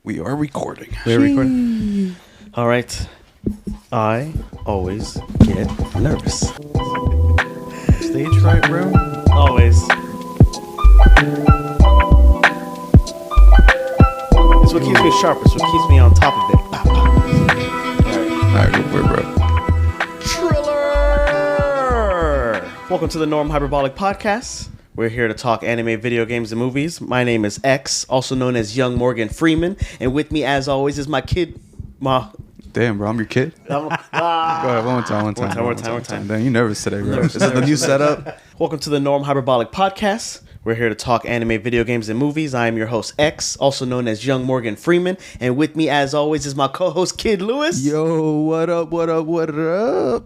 We are recording. We're recording. All right. I always get nervous. Stage fright, bro? Always. It's what keeps me sharp. It's what keeps me on top of it. All right, go for it, bro. Triller! Welcome to the Norm Hyperbolic Podcast. We're here to talk anime, video games, and movies. My name is X, also known as Young Morgan Freeman. And with me, as always, is my kid... Damn, bro, I'm your kid. Go ahead, one more time. Damn, you nervous today, bro. Is that the new setup? Welcome to the Norm Hyperbolic Podcast. We're here to talk anime, video games, and movies. I am your host, X, also known as Young Morgan Freeman. And with me, as always, is my co-host, Kid Lewis. Yo, what up?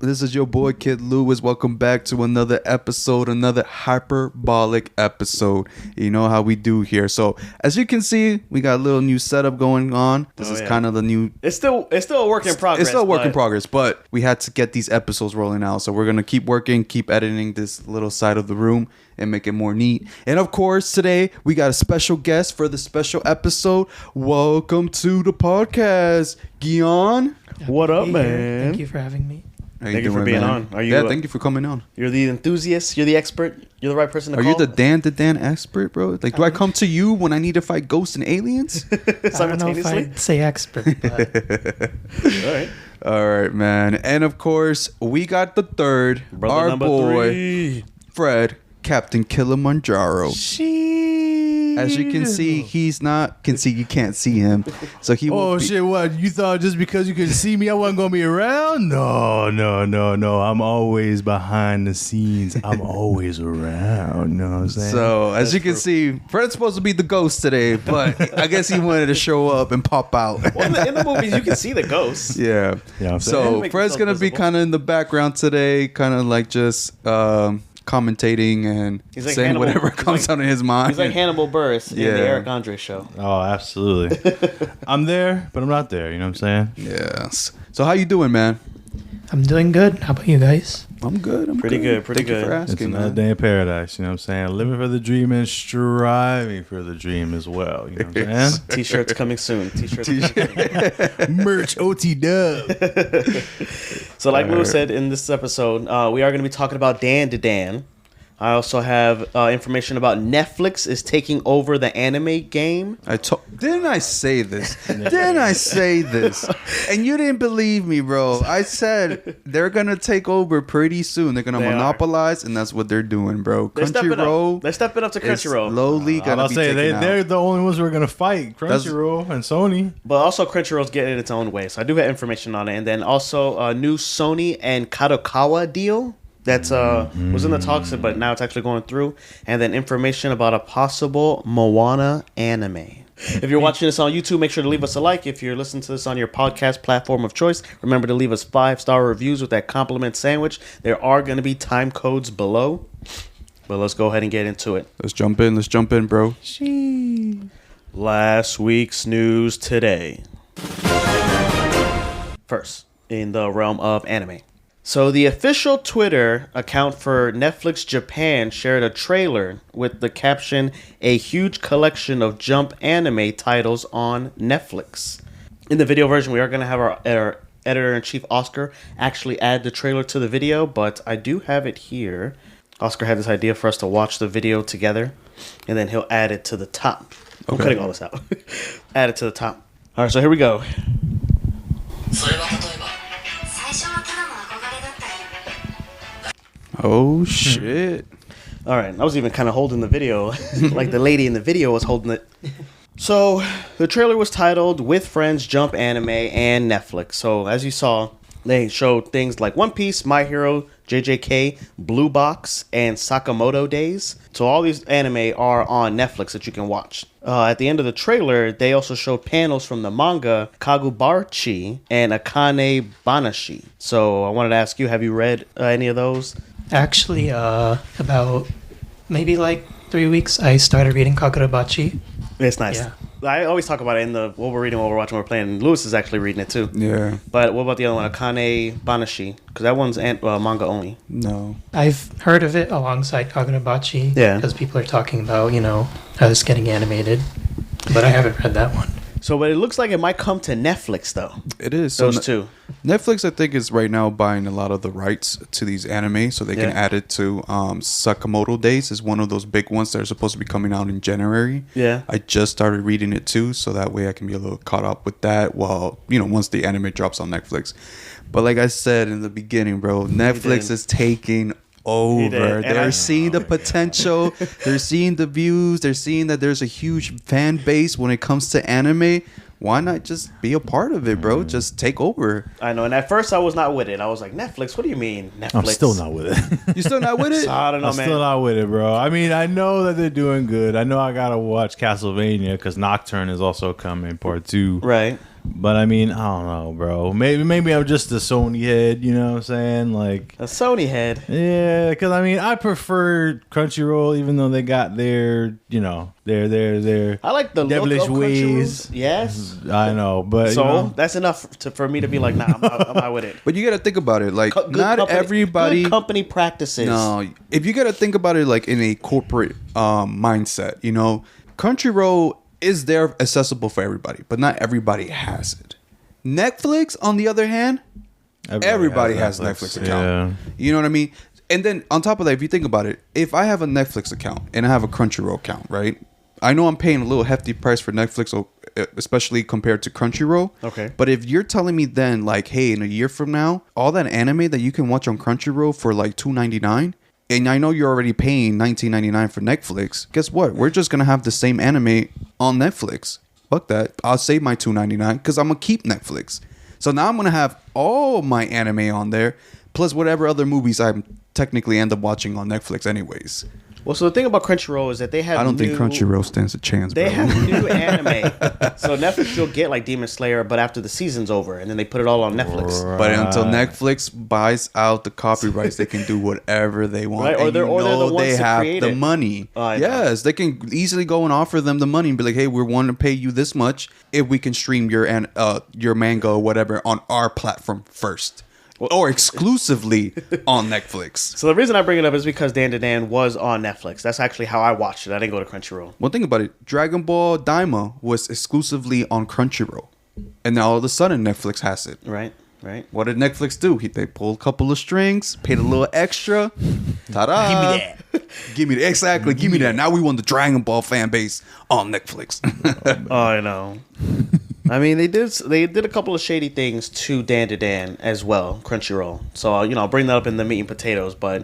This is your boy, Kid Lewis. Welcome back to another episode, another hyperbolic episode. You know how we do here. So, as you can see, we got a little new setup going on. This is kind of the new... It's still a work in progress. It's still a work in progress, but we had to get these episodes rolling out. So, we're going to keep working, keep editing this little side of the room and make it more neat. And of course, today we got a special guest for the special episode. Welcome to the podcast, Gyaan. What up, man? Thank you for having me. Thank you for being on. Thank you for coming on. You're the enthusiast. You're the expert. You're the right person to call. Are you the Dandadan expert, bro? Like, do I come to you when I need to fight ghosts and aliens? I don't know if I'd say expert, but... All right, man. And of course, we got the third, brother our number boy, 3. Fred, Captain Kilimanjaro. Shit. As you can see, you can't see him. So he Oh, shit, what? You thought just because you couldn't see me, I wasn't going to be around? No. I'm always behind the scenes. I'm always around. You know what I'm saying? So, as you can see, Fred's supposed to be the ghost today, but I guess he wanted to show up and pop out. Well, in the movies, you can see the ghosts. Yeah. So, Fred's going to be kind of in the background today, kind of like just... commentating and saying whatever comes out of his mind. He's like Hannibal Buress in the Eric Andre show. Oh, absolutely. I'm there, but I'm not there. You know what I'm saying? Yes. So how you doing, man? I'm doing good. How about you guys? I'm good. I'm pretty good. Thank you for asking. It's another day in paradise. You know what I'm saying? Living for the dream and striving for the dream as well. You know what I'm saying? T-shirts coming soon. Merch OT dub. So like Lewis said in this episode, we are going to be talking about Dandadan. I also have information about Netflix is taking over the anime game. Didn't I say this? And you didn't believe me, bro. I said they're going to take over pretty soon. They're going to monopolize, and that's what they're doing, bro. They're stepping up to Crunchyroll. Slowly going to be taken out. They're the only ones who are going to fight Crunchyroll and Sony. But also Crunchyroll's getting it its own way. So I do have information on it. And then also a new Sony and Kadokawa deal. That's was in the talks, but now it's actually going through. And then information about a possible Moana anime. If you're watching this on YouTube, make sure to leave us a like. If you're listening to this on your podcast platform of choice, remember to leave us 5-star reviews with that compliment sandwich. There are going to be time codes below. But let's go ahead and get into it. Let's jump in, bro. Last week's news today. First, in the realm of anime. So the official Twitter account for Netflix Japan shared a trailer with the caption, "A huge collection of Jump anime titles on Netflix." In the video version, we are going to have our editor-in-chief, Oscar, actually add the trailer to the video, but I do have it here. Oscar had this idea for us to watch the video together, and then he'll add it to the top. I'm cutting all this out. Add it to the top. All right, so here we go. Oh, shit. All right, I was even kind of holding the video like the lady in the video was holding it. So the trailer was titled With Friends Jump Anime and Netflix. So as you saw, they showed things like One Piece, My Hero, JJK, Blue Box, and Sakamoto Days. So all these anime are on Netflix that you can watch. At the end of the trailer, they also showed panels from the manga Kagubarchi and Akane Banashi. So I wanted to ask you, have you read any of those? Actually, about maybe like 3 weeks, I started reading Kakurabachi. It's nice. Yeah. I always talk about it in the what we're reading, what we're watching, what we're playing. Lewis is actually reading it too. Yeah. But what about the other one, Akane Banashi? Because that one's manga only. No. I've heard of it alongside Kakurabachi. Yeah. Because people are talking about, how it's getting animated. But I haven't read that one. So, but it looks like it might come to Netflix though. It is. Those two. Netflix, I think, is right now buying a lot of the rights to these anime, so they can add it to Sakamoto Days is one of those big ones that are supposed to be coming out in January. Yeah. I just started reading it too, so that way I can be a little caught up with that while, once the anime drops on Netflix. But like I said in the beginning, bro, Netflix is taking over. They're seeing the potential. They're seeing the views. They're seeing that there's a huge fan base when it comes to anime. Why not just be a part of it, bro? Just take over. I know. And at first I was not with it. I was like, Netflix? What do you mean, Netflix? I'm still not with it. You still not with it? So, I don't know, I'm man. still not with it, bro. I mean, I know that they're doing good. I know I gotta watch Castlevania because Nocturne is also coming, part 2. Right. But I mean, I don't know, bro. Maybe I'm just a Sony head, you know what I'm saying? Like A Sony head. yeah, because I mean, I prefer Crunchyroll, even though they got their, their I like the devilish look of ways. Crunchyroll. Yes. I know, but So that's enough for me to be like, nah, I'm not with it. But you got to think about it. Like, Good not company, everybody. good company practices. No, if you got to think about it like in a corporate mindset, Crunchyroll is there accessible for everybody, but not everybody has it. Netflix, on the other hand, everybody has Netflix account. Yeah. You know what I mean? And then on top of that, if you think about it, if I have a Netflix account and I have a Crunchyroll account, right? I know I'm paying a little hefty price for Netflix, especially compared to Crunchyroll. Okay. But if you're telling me then, like, hey, in a year from now, all that anime that you can watch on Crunchyroll for like $2.99, and I know you're already paying $19.99 for Netflix, guess what? We're just going to have the same anime on Netflix. Fuck that. I'll save my $2.99 because I'm going to keep Netflix. So now I'm going to have all my anime on there, plus whatever other movies I technically end up watching on Netflix anyways. Well, so the thing about Crunchyroll is that they have I don't think Crunchyroll stands a chance, bro. They have new anime. So Netflix, you'll get like Demon Slayer, but after the season's over, and then they put it all on Netflix. But until Netflix buys out the copyrights, they can do whatever they want. Right, or and they're the ones they to have create the it. money. I know. Yes, they can easily go and offer them the money and be like, "Hey, we want to pay you this much if we can stream your manga or whatever on our platform first, or exclusively on Netflix." So the reason I bring it up is because Dandadan was on Netflix. That's actually how I watched it. I didn't go to Crunchyroll. Well, think about it. Dragon Ball Daima was exclusively on Crunchyroll, and now all of a sudden Netflix has it. Right. Right. What did Netflix do? They pulled a couple of strings, paid a little extra. Ta-da! Give me that. Give me that. Exactly. Give me that. Now we want the Dragon Ball fan base on Netflix. Oh, I know. I mean, they did a couple of shady things to Dandadan as well, Crunchyroll. So I'll bring that up in the meat and potatoes. But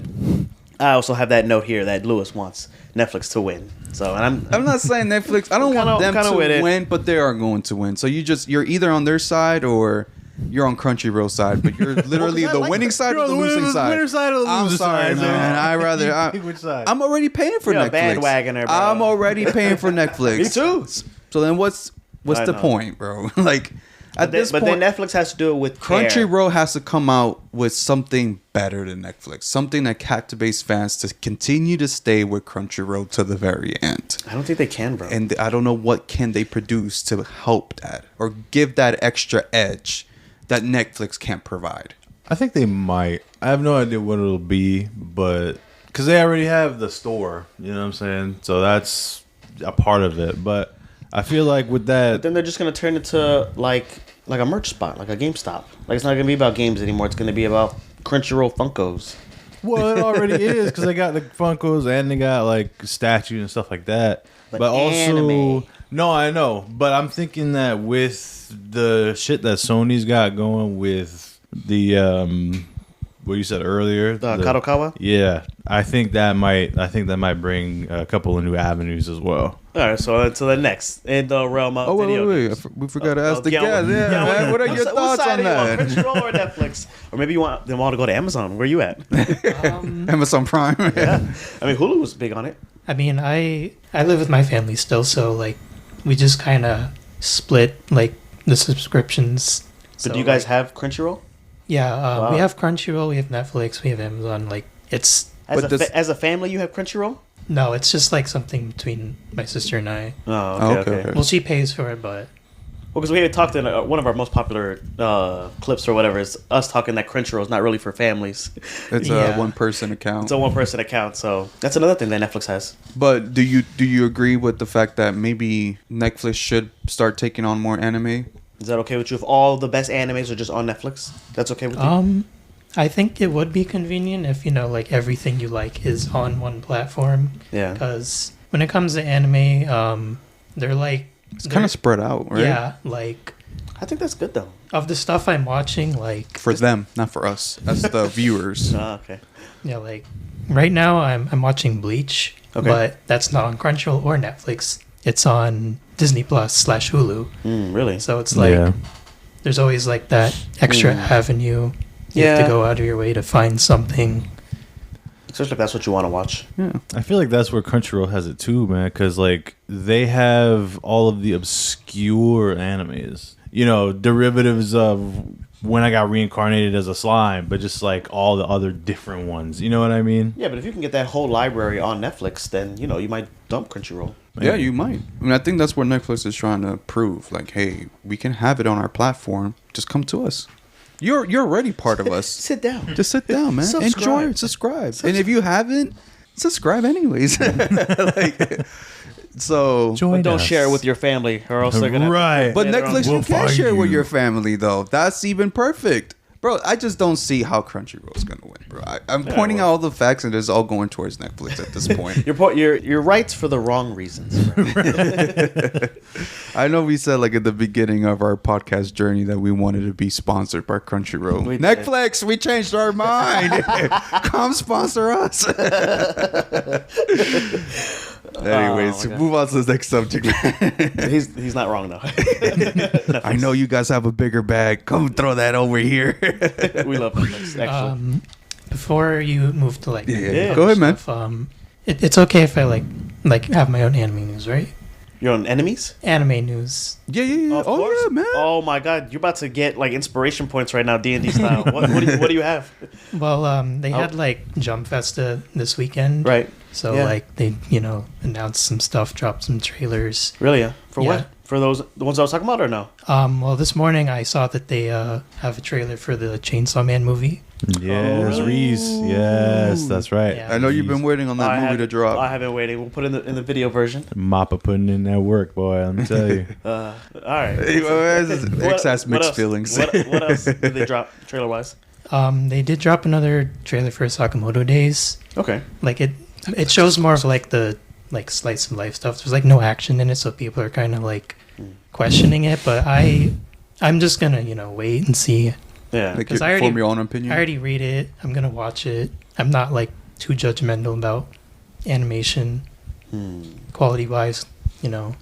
I also have that note here that Lewis wants Netflix to win. So and I'm not saying Netflix. I don't want them to win, but they are going to win. So you're either on their side or you're on Crunchyroll side, but you're literally the winning side or the losing side. Winner side or the I'm loser sorry, side, man. Which side? I'm already paying for You're a Netflix. bandwagoner, bro. I'm already paying for Netflix. Me too. So then what's I the know. point, bro? Like at this But point, then Netflix has to do it with care. Crunchyroll has to come out with something better than Netflix, something that captivates fans to continue to stay with Crunchyroll to the very end. I don't think they can, bro. And I don't know what can they produce to help that or give that extra edge that Netflix can't provide. I think they might. I have no idea what it'll be, but because they already have the store, you know what I'm saying? So that's a part of it. But I feel like with that, Then they're just gonna turn it to like a merch spot, like a GameStop. Like it's not gonna be about games anymore. It's gonna be about Crunchyroll Funkos. well, it already is because they got the Funkos and they got like statues and stuff like that. But also, anime. no, I know, but I'm thinking that with the shit that Sony's got going with the what you said earlier, The Kadokawa. yeah, I think that might bring a couple of new avenues as well. All right, so to the next in the realm of video games. We forgot to ask the Gyaan, guys. Yeah, man. What are your thoughts on that? Crunchyroll or Netflix? Or maybe you want them all to go to Amazon. Where you at? Amazon Prime. Yeah. I mean, Hulu was big on it. I mean, I live with my family still, so like we just kind of split like the subscriptions. So do you guys have Crunchyroll? Yeah, Wow. we have Crunchyroll, we have Netflix, we have Amazon. Like it's As a family, you have Crunchyroll? no, it's just like something between my sister and I. Oh, okay. Okay. Well, she pays for it, but Well, because we had talked in one of our most popular clips or whatever is us talking that Crunchyroll is not really for families. It's a one-person account. It's a one-person account, so that's another thing that Netflix has. But do you agree with the fact that maybe Netflix should start taking on more anime? Is that okay with you? If all the best animes are just on Netflix, that's okay with you? I think it would be convenient if, like, everything you like is on one platform. Yeah. Because when it comes to anime, they're like... It's kind of spread out, right? Yeah, like... I think that's good, though. Of the stuff I'm watching, like... For them, not for us. As the viewers. Okay. Yeah, like, right now I'm watching Bleach, but that's not on Crunchyroll or Netflix. It's on Disney Plus / Hulu. Really? So it's like, there's always like that extra avenue. You have to go out of your way to find something. Especially if that's what you want to watch. Yeah. I feel like that's where Crunchyroll has it too, man, because like they have all of the obscure animes, derivatives of when I got reincarnated as a slime, but just like all the other different ones. You know what I mean? Yeah, but if you can get that whole library on Netflix, then you might dump Crunchyroll. Yeah, you might. I mean, I think that's what Netflix is trying to prove. Like, hey, we can have it on our platform. Just come to us. You're already part of us. Sit down. Just sit down, man. Enjoy it. Subscribe. And if you haven't, subscribe anyways. So but don't share it with your family, or else they're gonna. Right. But Netflix, you can share it with you. your family, though. That's even perfect. Bro, I just don't see how Crunchyroll's gonna win, bro. I'm pointing out all the facts, and it's all going towards Netflix at this point. You're right for the wrong reasons. I know we said like at the beginning of our podcast journey that we wanted to be sponsored by Crunchyroll. Netflix, we changed our mind. Come sponsor us. Anyways, move on to the next subject. He's not wrong though. I know you guys have a bigger bag. Come throw that over here. We love Netflix, actually. Before you move to like go ahead, man. Stuff, it's okay if I like have my own anime news, right? Your own enemies? Anime news. Yeah. Of course. Yeah, man. Oh my God, you're about to get like inspiration points right now, D&D style. What do you have? Well, they had like Jump Festa this weekend, Right. So like they announced some stuff, dropped some trailers. Really? Yeah. For Yeah. what? For the ones I was talking about, or no? Well, this morning I saw that they have a trailer for the Chainsaw Man movie. Yes, really? Reese. Yes, that's right. Yeah. I know you've been waiting on that movie to drop. I have been waiting. We'll put in the video version. Mappa putting in that work, boy. Let me tell you. All right. X has mixed else? feelings. What else did they drop trailer wise? They did drop another trailer for Sakamoto Days. Okay. Like it shows more of like the like slice of life stuff. There's like no action in it, so people are kind of like questioning it. But I'm just gonna wait and see. Yeah. Like, Because I already form your own opinion. I already read it. I'm gonna watch it. I'm not like too judgmental about animation, quality wise. If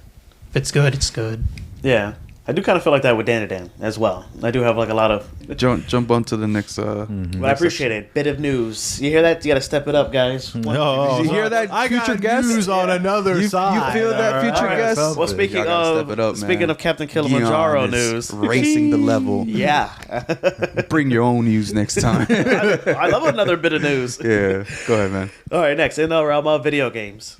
it's good, it's good. Yeah. I do kind of feel like that with Dandadan as well. I do have like a lot of. Jump on to the next. But I appreciate it. Bit of news. You hear that? You got to step it up, guys. No, Did you hear that, I future got guest? news on another side. You feel that, future guest? Well, speaking Y'all gotta step it up, speaking man. of Captain Kilimanjaro Guion is news, raising the level. yeah, Bring your own news next time. I love another bit of news. Yeah, go ahead, man. All right, next in the realm of video games.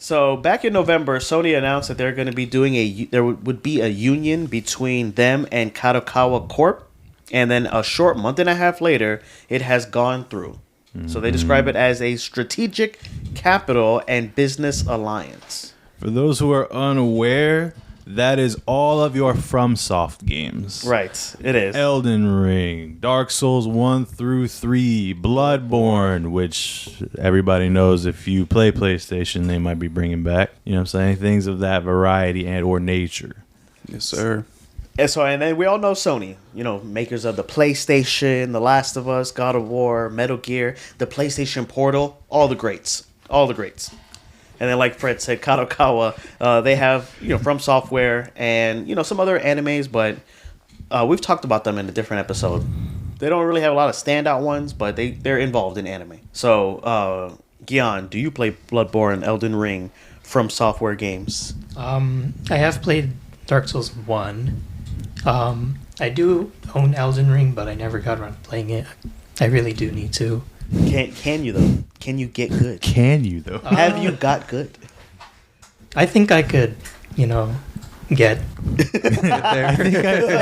So back in November, Sony announced that they're going to be doing there would be a union between them and Kadokawa Corp, and then a short month and a half later, it has gone through. So they describe it as a strategic capital and business alliance. For those who are unaware, that is all of your FromSoft games. Right, it is. Elden Ring, Dark Souls 1 through 3, Bloodborne, which everybody knows if you play PlayStation, they might be bringing back. You know what I'm saying? Things of that variety and or nature. Yes, sir. And then we all know Sony, makers of the PlayStation, The Last of Us, God of War, Metal Gear, the PlayStation Portal, all the greats. And then, like Fred said, Kadokawa, they have, From Software and, some other animes, but we've talked about them in a different episode. They don't really have a lot of standout ones, but they're involved in anime. So, Gyaan, do you play Bloodborne, Elden Ring, From Software games? I have played Dark Souls 1. I do own Elden Ring, but I never got around to playing it. I really do need to. Can you, though? Can you get good? Can you, though? Have you got good? I think I could, get. I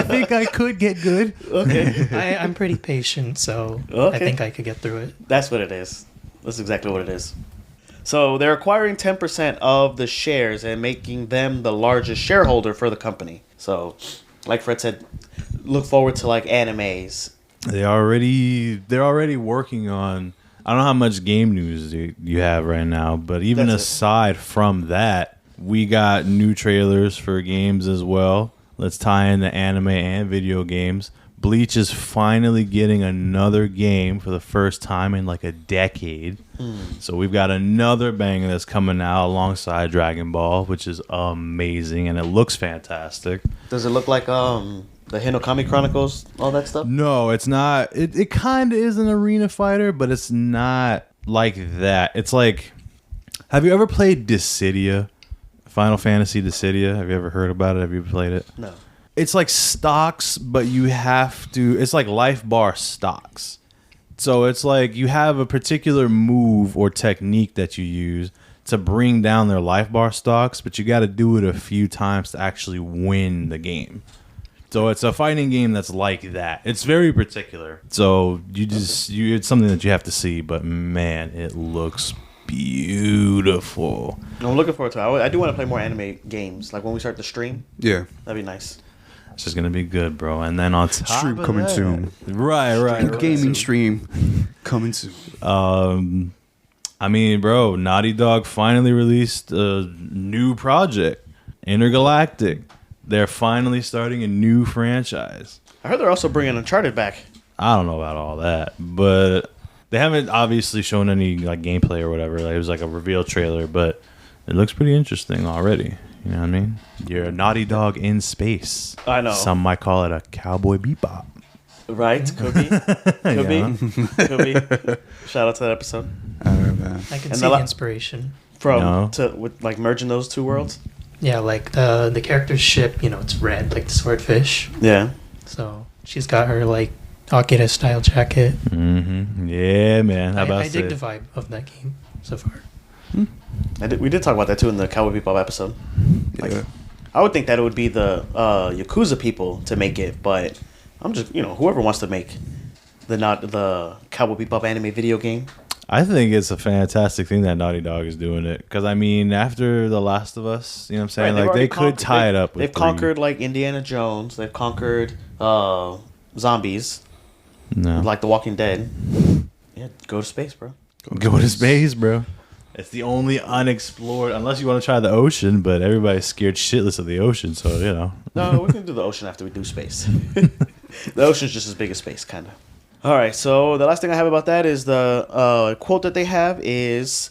think I could get good. Okay. I'm pretty patient, so Okay. I think I could get through it. That's what it is. That's exactly what it is. So they're acquiring 10% of the shares and making them the largest shareholder for the company. So, like Fred said, look forward to like animes. They're already working on. I don't know how much game news you have right now, but even That's it. aside from that, we got new trailers for games as well. Let's tie in the anime and video games. Bleach is finally getting another game for the first time in like a decade. So we've got another banger that's coming out alongside Dragon Ball, which is amazing and it looks fantastic. Does it look like the Hinokami Chronicles, all that stuff? No, it's not. It kind of is an arena fighter, but it's not like that. It's like, have you ever played Dissidia? Final Fantasy Dissidia? Have you ever heard about it? Have you played it? No. It's like stocks, but you have to. It's like life bar stocks. So it's like you have a particular move or technique that you use to bring down their life bar stocks, but you got to do it a few times to actually win the game. So it's a fighting game that's like that. It's very particular. So it's something that you have to see, but man, it looks beautiful. I'm looking forward to it. I do want to play more anime games. Like when we start the stream, Yeah. that'd be nice. It's just gonna be good, bro. And then on top Stream of coming that- soon. Right. Gaming stream coming soon. I mean, bro, Naughty Dog finally released a new project, Intergalactic. They're finally starting a new franchise. I heard they're also bringing Uncharted back. I don't know about all that, but they haven't obviously shown any like gameplay or whatever. Like, it was like a reveal trailer, but it looks pretty interesting already. You know what I mean? You're a Naughty Dog in space. I know. Some might call it a Cowboy Bebop. Right? Could be. Could be. Could be. Shout out to that episode. I don't know. I can And see the the la- inspiration. With like merging those two worlds. Yeah, like the character's ship, it's red, like the swordfish. Yeah. So she's got her like Akira style jacket. Mm-hmm. Yeah, man. How about I dig the vibe of that game so far. We did talk about that too in the Cowboy Bebop episode. Like, Yeah. I would think that it would be the Yakuza people to make it, but I'm just whoever wants to make the Cowboy Bebop anime video game. I think it's a fantastic thing that Naughty Dog is doing it. Because, I mean, after The Last of Us, you know what I'm saying? Right, Like, they've they already could tie it up with They've 3. conquered like Indiana Jones. They've conquered zombies, No. like The Walking Dead. Yeah, go to space, bro. Go to space, bro. It's the only unexplored, unless you want to try the ocean, but everybody's scared shitless of the ocean, so, you know. No, we can do the ocean after we do space. The ocean's just as big as space, kind of. All right, so the last thing I have about that is the quote that they have is,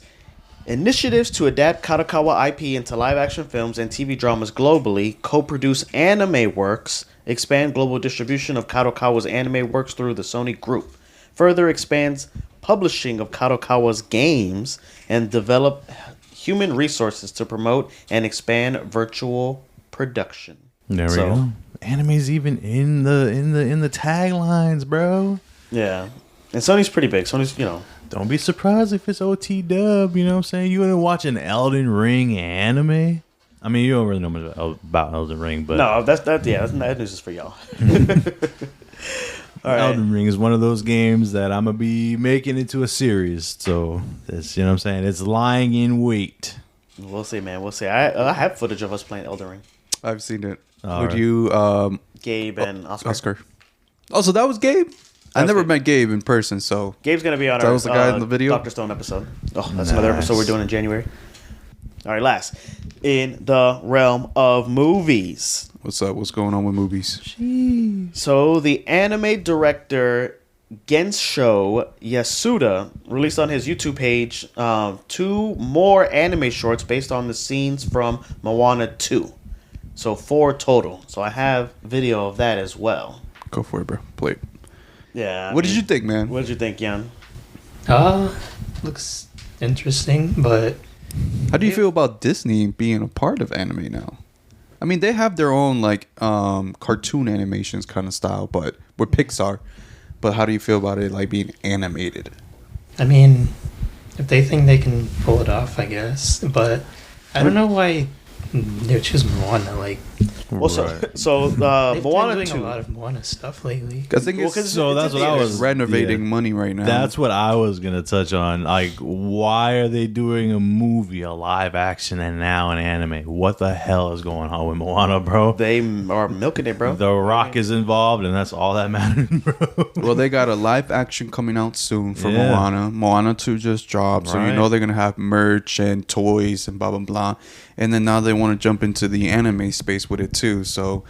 initiatives to adapt Kadokawa IP into live-action films and TV dramas globally, co-produce anime works, expand global distribution of Kadokawa's anime works through the Sony Group, further expands publishing of Kadokawa's games, and develop human resources to promote and expand virtual production. There we go. Anime's even in the taglines, bro. Yeah. And Sony's pretty big. Sony's, Don't be surprised if it's OT dub, you know what I'm saying? You want to watch an Elden Ring anime? I mean, you don't really know much about Elden Ring, but... No, that news is for y'all. All right. Elden Ring is one of those games that I'm going to be making into a series. So, it's, you know what I'm saying? It's lying in wait. We'll see, man. We'll see. I have footage of us playing Elden Ring. I've seen it. All Would right. you, Gabe and Oscar. Oh, so that was Gabe? I was never Gabe. met Gabe in person, so Gabe's going to be on That our was the guy in the video? Dr. Stone episode. Oh, that's another episode we're doing in January. All right, last. In the realm of movies. what's up? What's going on with movies? So the anime director Gensho Yasuda released on his YouTube page 2 more anime shorts based on the scenes from Moana 2. So 4 total. So I have video of that as well. Go for it, bro. Play it. Yeah. What did you think, man? What did you think, Jan? Looks interesting, but How do you feel about Disney being a part of anime now? I mean, they have their own like cartoon animations kind of style, but with Pixar. But how do you feel about it like being animated? I mean, if they think they can pull it off, I guess. But I don't know why they would choose Moana. Like Well, so they've Moana been doing 2. a lot of Moana stuff lately. I think So that's what I was renovating money right now. That's what I was gonna touch on. Like, why are they doing a movie, a live action, and now an anime? What the hell is going on with Moana, bro? They are milking it, bro. The Rock is involved, and that's all that matters, bro. Well, they got a live action coming out soon for Yeah. Moana. Moana 2 just dropped, so you Right. know they're gonna have merch and toys and blah blah blah. And then now they want to jump into the anime space with it too. So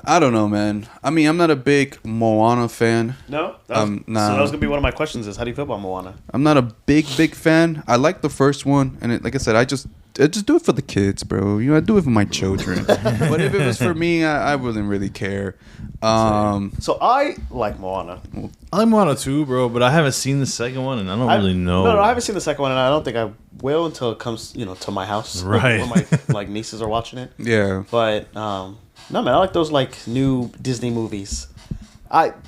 I don't know, man. I mean, I'm not a big Moana fan. No? Nah. So that was going to be one of my questions is, how do you feel about Moana? I'm not a big fan. I like the first one, and like I said, I just do it for the kids, bro. You know, I do it for my children. But if it was for me, I wouldn't really care. So I like Moana. I'm Moana too, bro, but I haven't seen the second one, and I don't really know. No, I haven't seen the second one, and I don't think I will until it comes, to my house. Right. When my nieces are watching it. Yeah. But no, man, I like those like new Disney movies.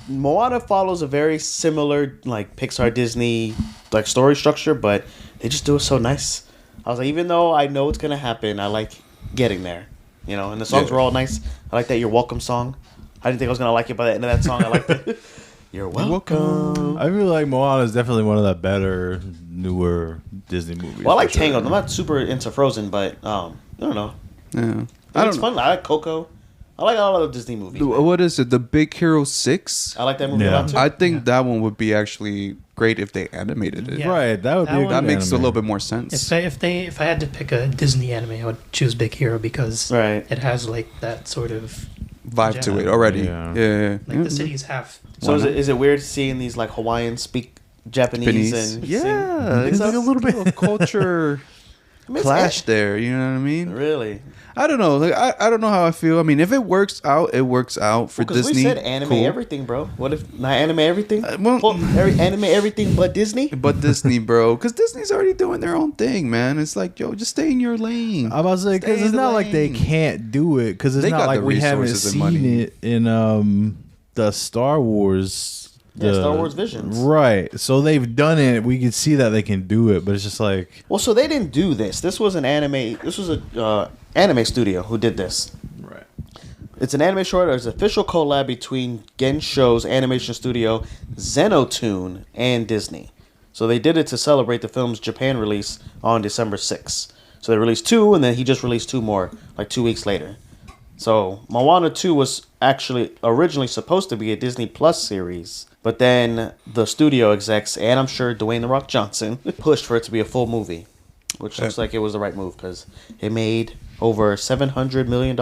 Moana follows a very similar like Pixar Disney like story structure, but they just do it so nice. I was like, even though I know it's gonna happen, I like getting there. And the songs were all nice. I like that "You're Welcome" song. I didn't think I was gonna like it by the end of that song. I liked it. You're welcome. I feel like Moana is definitely one of the better, newer Disney movies. Well, I like for sure. Tangled. I'm not super into Frozen, but I don't know. Yeah. It's fun. I like Coco. I like all of the Disney movies. man. What is it? The Big Hero 6? I like that movie a Yeah. lot too. I think that one would be actually great if they animated it. Yeah. Right, that would That be a one- good That makes a anime. little bit more sense. If I had to pick a Disney anime, I would choose Big Hero because Right. it has like that sort of Vibe to Yeah. it already. Yeah. Yeah. like the city's half. So is it weird seeing these like Hawaiians speak Japanese and Yeah, sing? it's so? like a little bit of culture I mean, clash there. You know what I mean? Really? I don't know. Like I don't know how I feel. I mean, if it works out, it works out for Because Disney. we said anime cool. everything, bro. What if not anime everything? Well- Anime everything but Disney? But Disney, bro, because Disney's already doing their own thing, man. It's like, yo, just stay in your lane. I'm about to say, because Stay it's in the not like they lane. can't do it, because it's They not got like the we haven't resources and seen money. it in the Star Wars. Yeah, Star Wars Visions. Right. So they've done it. We can see that they can do it, but it's just like... Well, so they didn't do this. This was an anime. This was a anime studio who did this. Right. It's an anime short. It's an official collab between Gensho's animation studio, Zenotune, and Disney. So they did it to celebrate the film's Japan release on December 6th. So they released 2, and then he just released 2 more, like 2 weeks later. So Moana 2 was actually originally supposed to be a Disney Plus series, but then the studio execs, and I'm sure Dwayne "The Rock" Johnson, pushed for it to be a full movie, which looks like it was the right move because it made over $700 million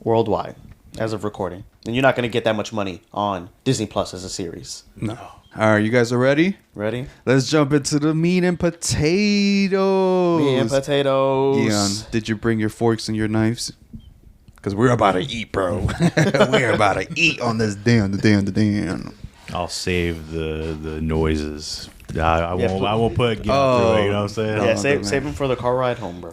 worldwide as of recording. And you're not going to get that much money on Disney Plus as a series. No. All right, you guys are ready? Ready? Let's jump into the meat and potatoes. Meat and potatoes. Giaan, did you bring your forks and your knives? Because we're about to eat, bro. We're about to eat on this damn. I'll save the noises. I Yeah, won't put Get Out through it, you know what I'm saying? Oh, Yeah, man. save them for the car ride home, bro.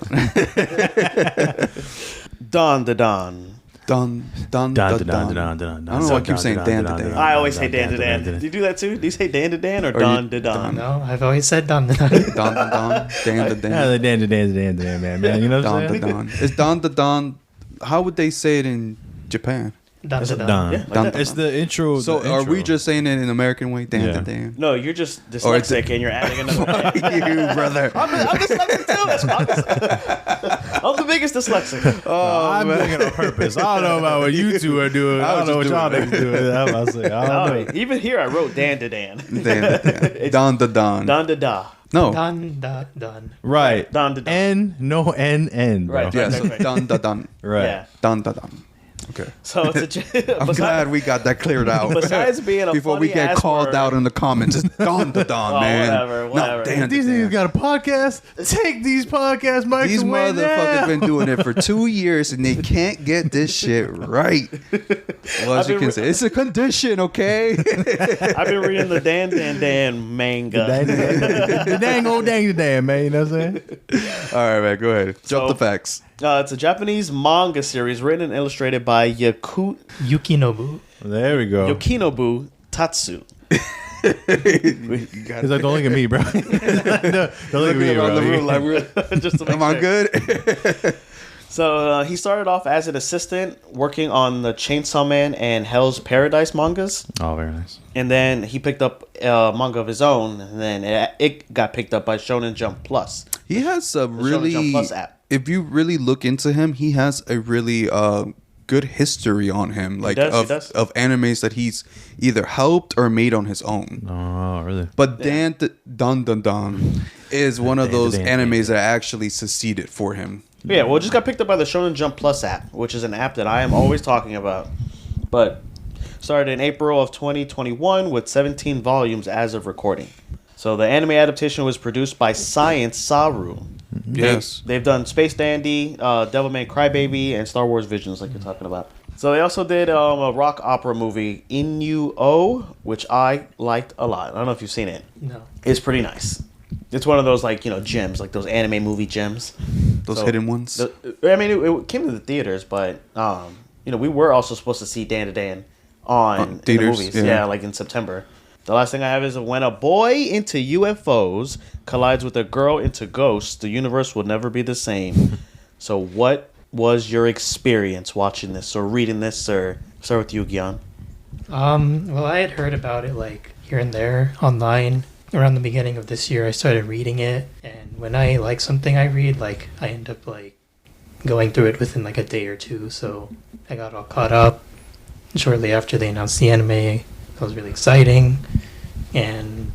Dandadan. Dun, dun, dun, dun. I don't know why I keep saying Dandadan. I always say Dandadan. Do you do that too? Do you say Dandadan or Dandadan? No, I've always said Dun. Dun, dun, dun. Yeah, Dandadan. the man. You know what I'm Dun, saying? dun, dun. Is dun, dun, dun. How would they say it in Japan? Dun. Done. Yeah, like Dun, that. dun, It's the intro. So the are we intro. just saying it in American way? Dan, Yeah. dan, dan. No, you're just Or it's dyslexic and you're adding another. You, brother. I'm dyslexic too. That's I'm the biggest dyslexic. I'm doing it on purpose. I don't know about what you two are doing. I don't know what y'all niggas doing. I'm about to say, I don't know. Even here, I wrote Dandadan. Dun, dun, dun. Dandada. No. Dun. Right. Dandadan. N, no N, bro. Right. Yeah, so Right. dun, dun, dun. Right. Yeah. Dun, dun, dun. Okay. So it's a. I'm glad we got that cleared out. Besides being a Before we get funny-ass called word- out in the comments, it's dun, dun, dun, Oh, man. whatever. No, These Dan, niggas got a podcast. Take these podcast mics These away motherfuckers now. been doing it for 2 years and they can't get this shit right. Well, as you can say, it's a condition, okay? I've been reading the Dan manga. The dang old dang damn, man. You know what I'm saying? All right, man, go ahead. Jump So- the facts. It's a Japanese manga series written and illustrated by Yukinobu. There we go. Yokinobu Tatsu. He's like, don't look at me, bro. Don't look at me, Around the bro. room like, Just to make am I sure. good? So he started off as an assistant working on the Chainsaw Man and Hell's Paradise mangas. Oh, very nice. And then he picked up a manga of his own, and then it got picked up by Shonen Jump Plus. He has a Shonen Jump Plus app. if you really look into him, he has a really good history on him, like he does. of animes that he's either helped or made on his own. Oh, really? But Dandadan is one of those animes that actually succeeded for him. Yeah, well, it just got picked up by the Shonen Jump Plus app, which is an app that I am always talking about. But started in April of 2021 with 17 volumes as of recording. So the anime adaptation was produced by Science Saru. Yes. They've done Space Dandy, Devilman Crybaby, and Star Wars Visions, like you're talking about. So they also did a rock opera movie, Inu-Oh, which I liked a lot. I don't know if you've seen it. No. It's pretty nice. It's one of those, like, gems, like those anime movie gems. Those hidden ones. It came to the theaters, but, we were also supposed to see Dandadan in the theaters, movies. yeah. Yeah, like in September. The last thing I have is when a boy into UFOs collides with a girl into ghosts, the universe will never be the same. So what was your experience watching this or reading this, sir? Start with you, Gyaan. Well, I had heard about it like here and there online. Around the beginning of this year, I started reading it, and when I like something I read, like I end up like going through it within like a day or two. So I got all caught up. Shortly after they announced the anime, it was really exciting, and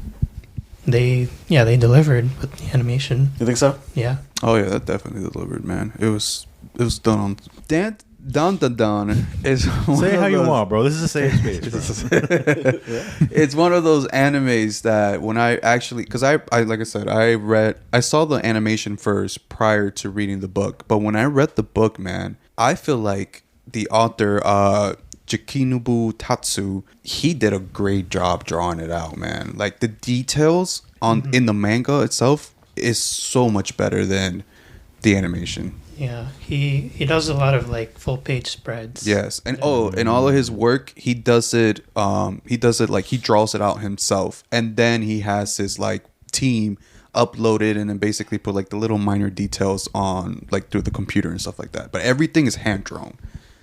they delivered with the animation. You think so? Yeah. Oh yeah, that definitely delivered, man. It was done on Dandadan is Say how you want, bro. This is a safe space. It's one of those animes that when I actually, because I like I said, I saw the animation first prior to reading the book, but when I read the book, man, I feel like the author Jakinobu Tatsu, he did a great job drawing it out, man. Like the details in the manga itself is so much better than the animation. Yeah, he does a lot of like full page spreads. Yes, and in all of his work, he does it like he draws it out himself, and then he has his like team upload it and then basically put like the little minor details on like through the computer and stuff like that. But everything is hand drawn.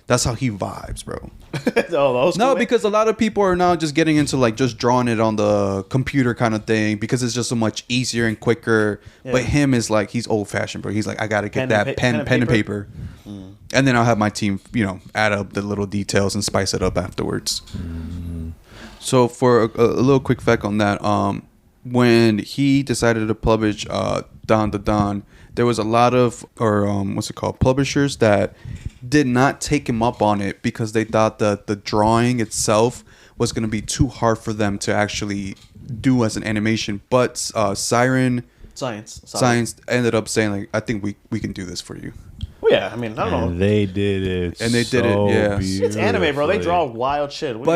That's how he vibes, bro. No, because a lot of people are now just getting into like just drawing it on the computer kind of thing because it's just so much easier and quicker. Yeah. But him is like, he's old fashioned, bro. He's like, I gotta get pen and paper. And then I'll have my team, add up the little details and spice it up afterwards. So for a little quick fact on that, when he decided to publish Dandadan, there was a lot of publishers that did not take him up on it because they thought that the drawing itself was going to be too hard for them to actually do as an animation. But Science ended up saying, like, I think we can do this for you. Well, yeah, I mean, I don't know. And they did it. And they did it, yeah. It's anime, bro. They draw wild shit. We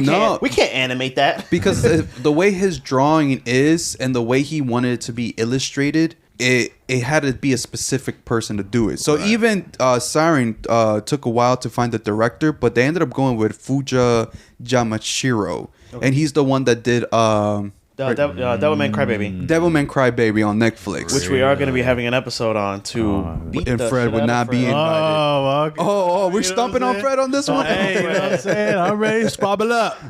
can't animate that. Because the way his drawing is and the way he wanted it to be illustrated, it had to be a specific person to do it. So even Siren took a while to find the director, but they ended up going with Fuja Yamashiro. Okay. And he's the one that did Devilman Crybaby. Devilman Crybaby on Netflix. Which we are going to be having an episode on to beat and Fred would not be invited. We're stumping on Fred on this one? Hey, you know what I'm saying? I'm ready to squabble up.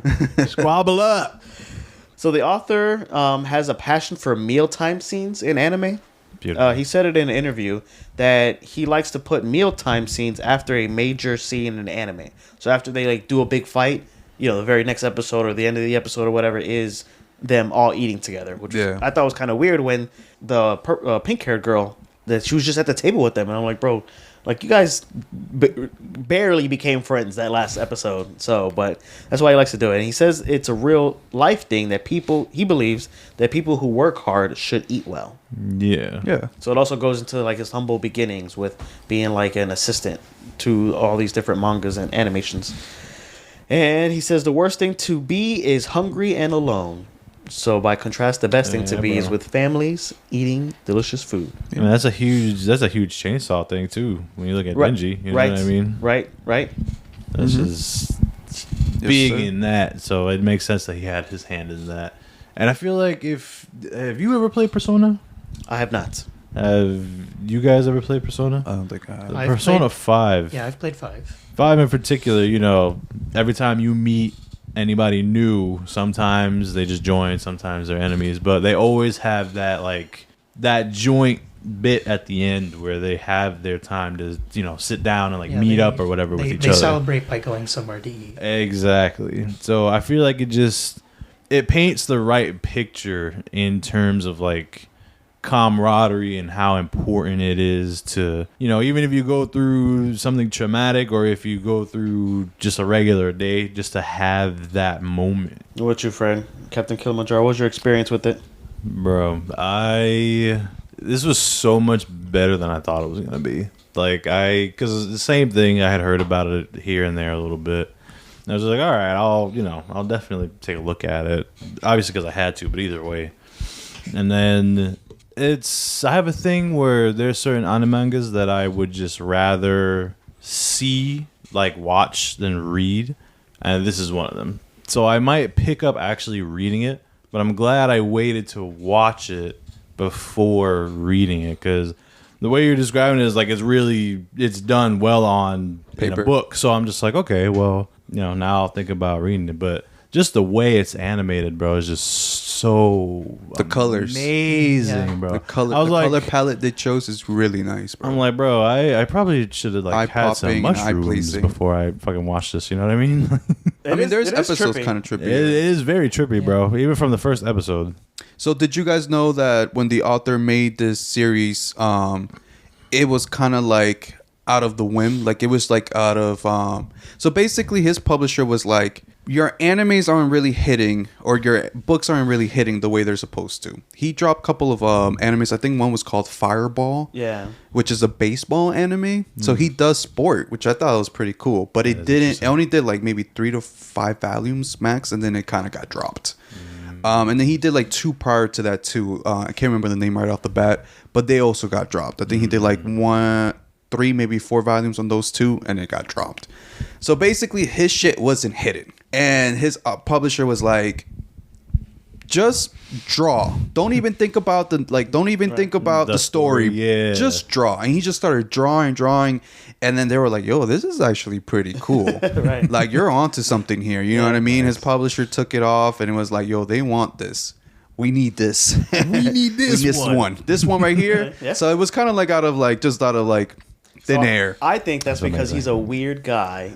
Squabble up. So the author has a passion for mealtime scenes in anime. He said it in an interview that he likes to put mealtime scenes after a major scene in anime. So after they like do a big fight, the very next episode or the end of the episode or whatever is them all eating together, which I thought was kind of weird when the pink-haired girl, that she was just at the table with them. And I'm like, bro, like you guys barely became friends that last episode. So, but that's why he likes to do it. And he says it's a real life thing that he believes that people who work hard should eat well. Yeah. So it also goes into like his humble beginnings with being like an assistant to all these different mangas and animations. And he says the worst thing to be is hungry and alone. So by contrast, the best thing to be is with families eating delicious food. I mean, that's a huge chainsaw thing too. When you look at Benji, you know what I mean? Right. That's just big in that. So it makes sense that he had his hand in that. And I feel like have you ever played Persona? I have not. Have you guys ever played Persona? I don't think I have. I've Persona played- 5. Yeah, I've played 5. 5 in particular, you know, every time you meet anybody new, sometimes they just join, sometimes they're enemies, but they always have that, like, that joint bit at the end where they have their time to, you know, sit down and, like, Yeah, meet they- up or whatever with each They other. celebrate by going somewhere to eat. Exactly. So I feel like it paints the right picture in terms of, like, camaraderie and how important it is to, you know, even if you go through something traumatic or if you go through just a regular day, just to have that moment. What's your friend, Captain Kilimanjaro? What was your experience with it? Bro, this was so much better than I thought it was going to be. Like, because the same thing, I had heard about it here and there a little bit. And I was like, all right, I'll definitely take a look at it. Obviously because I had to, but either way. And then I have a thing where there's certain animangas that I would just rather see, like, watch than read. And this is one of them. So I might pick up actually reading it, but I'm glad I waited to watch it before reading it, because the way you're describing it is like it's done well on in Paper. a book. So I'm just like, okay, well, you know, now I'll think about reading it. But just the way it's animated, bro, is just so The colors. amazing, Yeah. bro. The color, I was like, color palette they chose is really nice, bro. I'm like, bro, I probably should have like had some Eye-popping, mushrooms eye-pleasing. before I fucking watched this. You know what I mean? I mean, there's it is episodes trippy. kind of trippy. It is very trippy, bro. Even from the first episode. So did you guys know that when the author made this series, it was kind of like out of the whim? Like it was like out of so basically his publisher was like, your animes aren't really hitting, or your books aren't really hitting the way they're supposed to. He dropped a couple of animes. I think one was called Fireball, Yeah. which is a baseball anime. So he does sport, which I thought was pretty cool. But it That's didn't. It interesting. only did like maybe 3 to 5 volumes max, and then it kind of got dropped. And then he did like 2 prior to that too. I can't remember the name right off the bat, but they also got dropped. I think he did like 3, maybe 4 volumes on those 2, and it got dropped. So basically, his shit wasn't hitting, and his publisher was like, just draw. Don't even think about the story. Yeah. Just draw. And he just started drawing. And then they were like, yo, this is actually pretty cool. Right. Like, you're onto something here. You know what I mean? His publisher took it off, and it was like, yo, they want this. We need this. We need this one. This one right here. Yeah. So it was kind of like out of thin air. I think that's because amazing. he's a weird guy,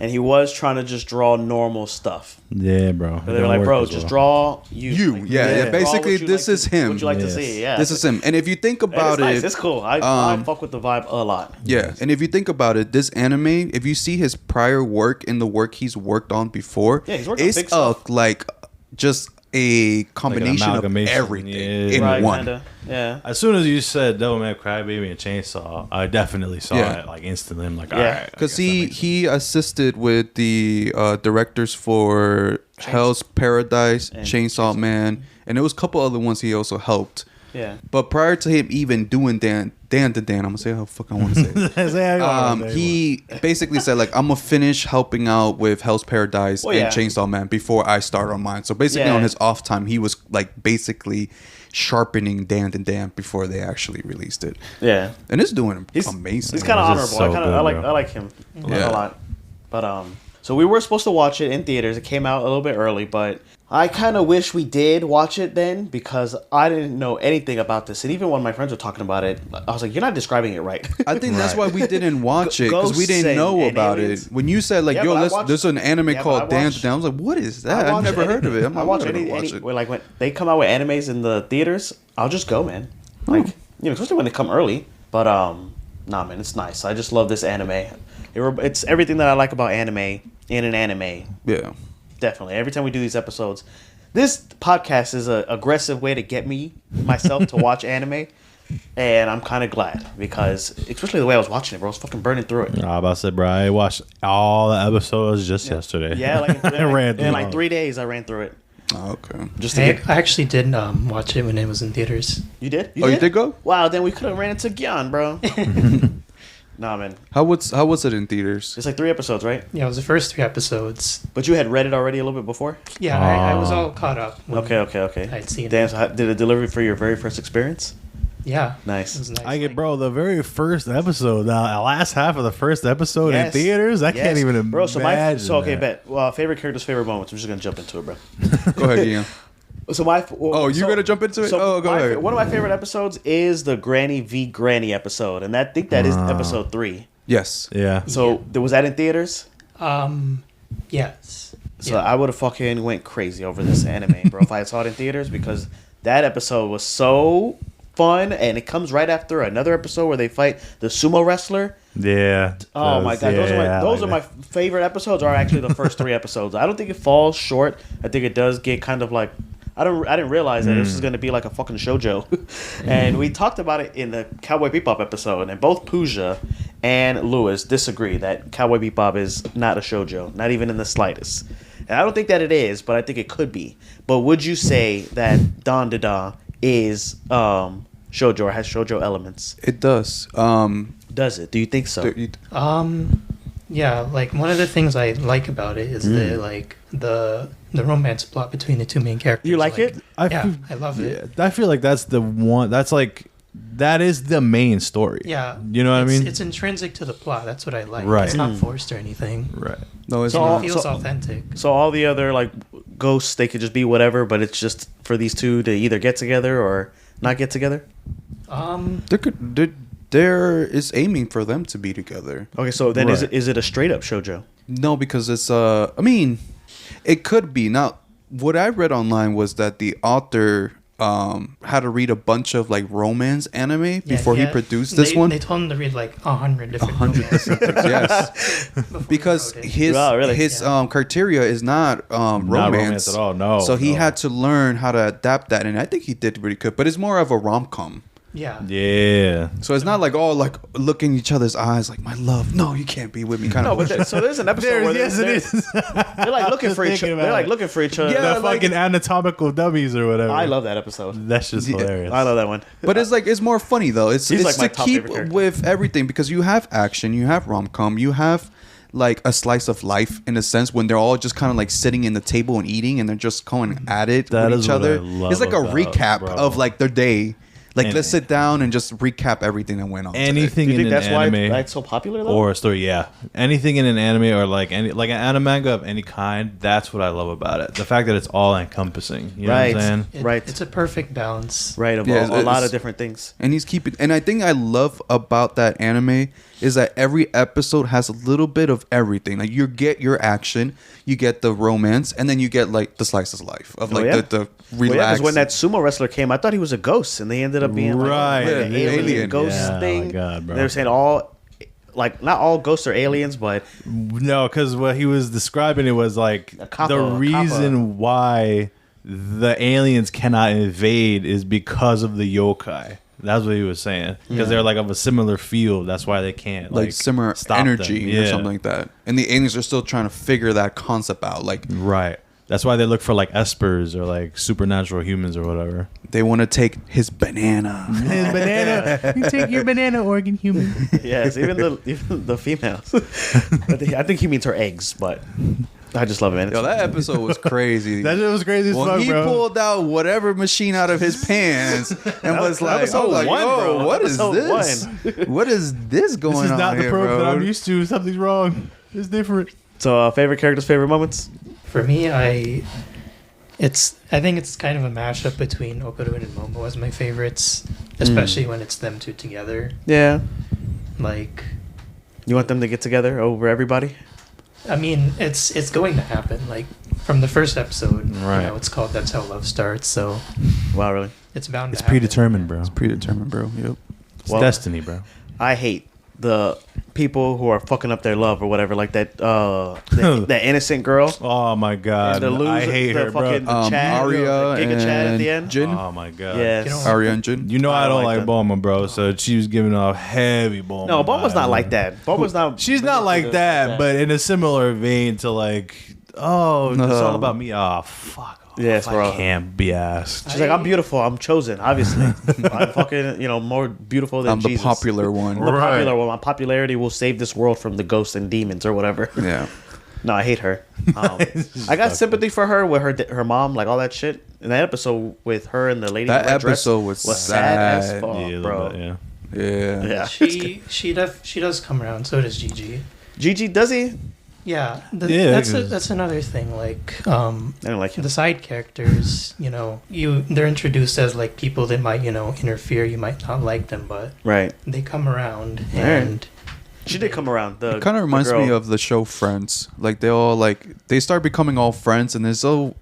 and he was trying to just draw normal stuff. Yeah, bro. But they were like, bro, just draw you. Like, Yeah, draw basically, what you this like is to- him. What you like to Yes. see? Yeah, This is him. And if you think And about it's nice. it, It's cool. I fuck with the vibe a lot. yeah, and if you think about it, this anime, if you see his prior work and the work he's worked on before, Yeah, he's worked on it's big stuff. like just a combination of amalgamation. everything Yeah. in Right, one. kinda. Yeah. As soon as you said Devil May Cry Baby and Chainsaw, I definitely saw Yeah. it like instantly. I'm like, Yeah. all right. I Because guess that he makes sense. he assisted with the directors for Hell's Paradise, And Chainsaw Man, and there was a couple other ones he also helped. Yeah. But prior to him even doing Dandadan, I'm gonna say how fuck I want to say it. He basically said like, I'm gonna finish helping out with Hell's Paradise Well, yeah. and Chainsaw Man before I start on mine. So basically Yeah. on his off time, he was like basically sharpening Dandadan before they actually released it, Yeah. and it's doing He's amazing. He's kind of This is honorable. so I good, bro. like him Yeah. a lot. But so we were supposed to watch it in theaters. It came out a little bit early, but I kind of wish we did watch it then, because I didn't know anything about this. And even when my friends were talking about it, I was like, "You're not describing it right." I think that's why we didn't watch it, because we Ghosts didn't know and about aliens. it. When you said like, Yeah, "Yo, but I let's, watched- there's an anime yeah, but called I Dance watched- Down," I was like, "What is that? I I've watch never any- heard of it." I'm I like, watch "I'm any, gonna watch it." like when they come out with animes in the theaters, I'll just go, man. Like, especially when they come early. But nah, man, it's nice. I just love this anime. It's everything that I like about anime in an anime. Yeah. Definitely. Every time we do these episodes, this podcast is an aggressive way to get myself to watch anime, and I'm kind of glad, because especially the way I was watching it, bro, I was fucking burning through it. I about to say, bro, I watched all the episodes just yesterday. Yeah, like I ran through in like all. 3 days, I ran through it. Oh, okay. Just to get. I actually did watch it when it was in theaters. You did? Oh, you did go? Wow, then we could have ran into Gyaan, bro. Nah, man. How was it in theaters? It's like 3 episodes, right? Yeah, it was the first 3 episodes. But you had read it already a little bit before? Yeah, I was all caught up. when Okay. I'd seen Damn, it. so did it deliver for your very first experience? Yeah. Nice. It was nice. I get, like- bro, the very first episode, the last half of the first episode in theaters, I can't even imagine. Bro, okay, that. bet. Well, favorite characters, favorite moments. I'm just gonna jump into it, bro. Go ahead, Ian. So my you're gonna jump into it? Oh, go ahead. One of my favorite episodes is the Granny v Granny episode, and I think that is episode 3. Yes. Yeah. So was that in theaters? Yes. So I would have fucking went crazy over this anime, bro, if I saw it in theaters, because that episode was so fun, and it comes right after another episode where they fight the sumo wrestler. Yeah. Oh my god, those are my favorite episodes. Are actually the first 3 episodes. I don't think it falls short. I think it does get kind of like I didn't realize that this was going to be like a fucking shoujo. And we talked about it in the Cowboy Bebop episode, and both Pooja and Lewis disagree that Cowboy Bebop is not a shoujo, not even in the slightest. And I don't think that it is, but I think it could be. But would you say that Dandadan is shoujo or has shoujo elements? It does. Does it? Do you think so? Yeah, like one of the things I like about it is the romance plot between the two main characters. You like it? I love it. I feel like that's the one. That's like that is the main story. Yeah, you know what I mean. It's intrinsic to the plot. That's what I like. Right. It's not forced or anything. Right. No, it's So not. It feels authentic. So all the other like ghosts, they could just be whatever, but it's just for these two to either get together or not get together. There is aiming for them to be together. Okay, so then Right. is it a straight up shoujo? No, because it's I mean, it could be. Now, what I read online was that the author had to read a bunch of like romance anime before he produced this one. They told him to read like 100 different 100 romance different things, yes. before he Because wrote it. his Wow, really? his criteria is not romance. Not romance at all. No. So he no. had to learn how to adapt that, and I think he did really good. But it's more of a rom-com. Yeah. Yeah. So it's not like all like looking each other's eyes like my love. No, you can't be with me. Kind No, of. but so there's an episode where Yes, it they're, is. they're like looking for each Thinking other. about They're like it. looking for each other. Yeah, The like- fucking anatomical dummies or whatever. I love that episode. That's just Yeah. hilarious. I love that one. But it's more funny though. It's He's it's like my to top keep favorite character. with everything because you have action, you have rom-com, you have like a slice of life in a sense when they're all just kind of like sitting in the table and eating and they're just going at it That with is each what other. I love It's like a about, recap bro. of like their day. Like And- let's sit down and just recap everything that went on. today. Anything Do you in think an that's why anime it's so popular though? or a story, yeah. Anything in an anime or like an anime of any kind, that's what I love about it. The fact that it's all encompassing. You know what I'm saying? Right. It's a perfect balance. right, of Yeah, a lot it's- of different things. And he's keeping, and I think I love about that anime is that every episode has a little bit of everything. Like you get your action, you get the romance, and then you get like the slice of life of like yeah? the Well, yeah, relax. because when that sumo wrestler came, I thought he was a ghost, and they ended up being Right. like, Yeah, an the alien. ghost Yeah, oh my thing. God, bro. They were saying all, like not all ghosts are aliens, but No, because what he was describing it was like kappa, the reason why the aliens cannot invade is because of the yokai. That's what he was saying. Because they're like of a similar field. That's why they can't like similar stop energy them. or Yeah. something like that. And the aliens are still trying to figure that concept out. Like Right. That's why they look for like espers or like supernatural humans or whatever. they want to take his banana. His banana. You take your banana organ, human. yes, even the females. I think he means her eggs, but I just love it, man. Yo, that episode was crazy. That shit was crazy as when fuck, he bro. pulled out whatever machine out of his pants and was like, episode oh, like, one, yo, bro. what is Episode this? What is this going This is on not the here, probe bro? that I'm used to. Something's wrong. It's different. So, favorite characters, favorite moments? For me, I think it's kind of a mashup between Okuro and Momo as my favorites, especially when it's them two together. Yeah. Like, You want them to get together over everybody? I mean, it's going to happen. Like from the first episode, Right. it's called "That's How Love Starts," so Wow, really? it's bound It's to happen. predetermined, bro. Predetermined, bro. Yep. It's Well- destiny, bro. I hate the people who are fucking up their love or whatever, like that that innocent girl. Oh my god, And the loser, I hate the her, bro. fucking Chad, Aria the Giga Chad at the and end. Jin. Oh my god. Yes. You know- Aria and Jin. You know I don't like that. Bulma, bro. So she was giving off heavy Bulma. No, Bulma's not vibes. like that. Bulma's not. She's not like that, but in a similar vein to like, oh, it's all No. about me. Oh, fuck. Yes, I bro. can't be asked. She's like, I'm beautiful. I'm chosen. Obviously, I'm fucking, more beautiful than I'm the Jesus. popular one. I'm the popular one. My popularity will save this world from the ghosts and demons or whatever. Yeah. No, I hate her. I got sympathy for her with her mom, like all that shit. In that episode with her and the lady That in the red dress episode was sad as sad. fuck, Yeah, a little bro. bit, yeah. Yeah. Yeah. She does come around. So does Gigi. Gigi, does he? Yeah, Yeah, that's another thing. Like, I don't like him. the side characters, they're introduced as like people that might, interfere. You might not like them, but Right. they come around, Right. and She did come around. It kind of reminds me of the show Friends. Like they start becoming all friends, and that's what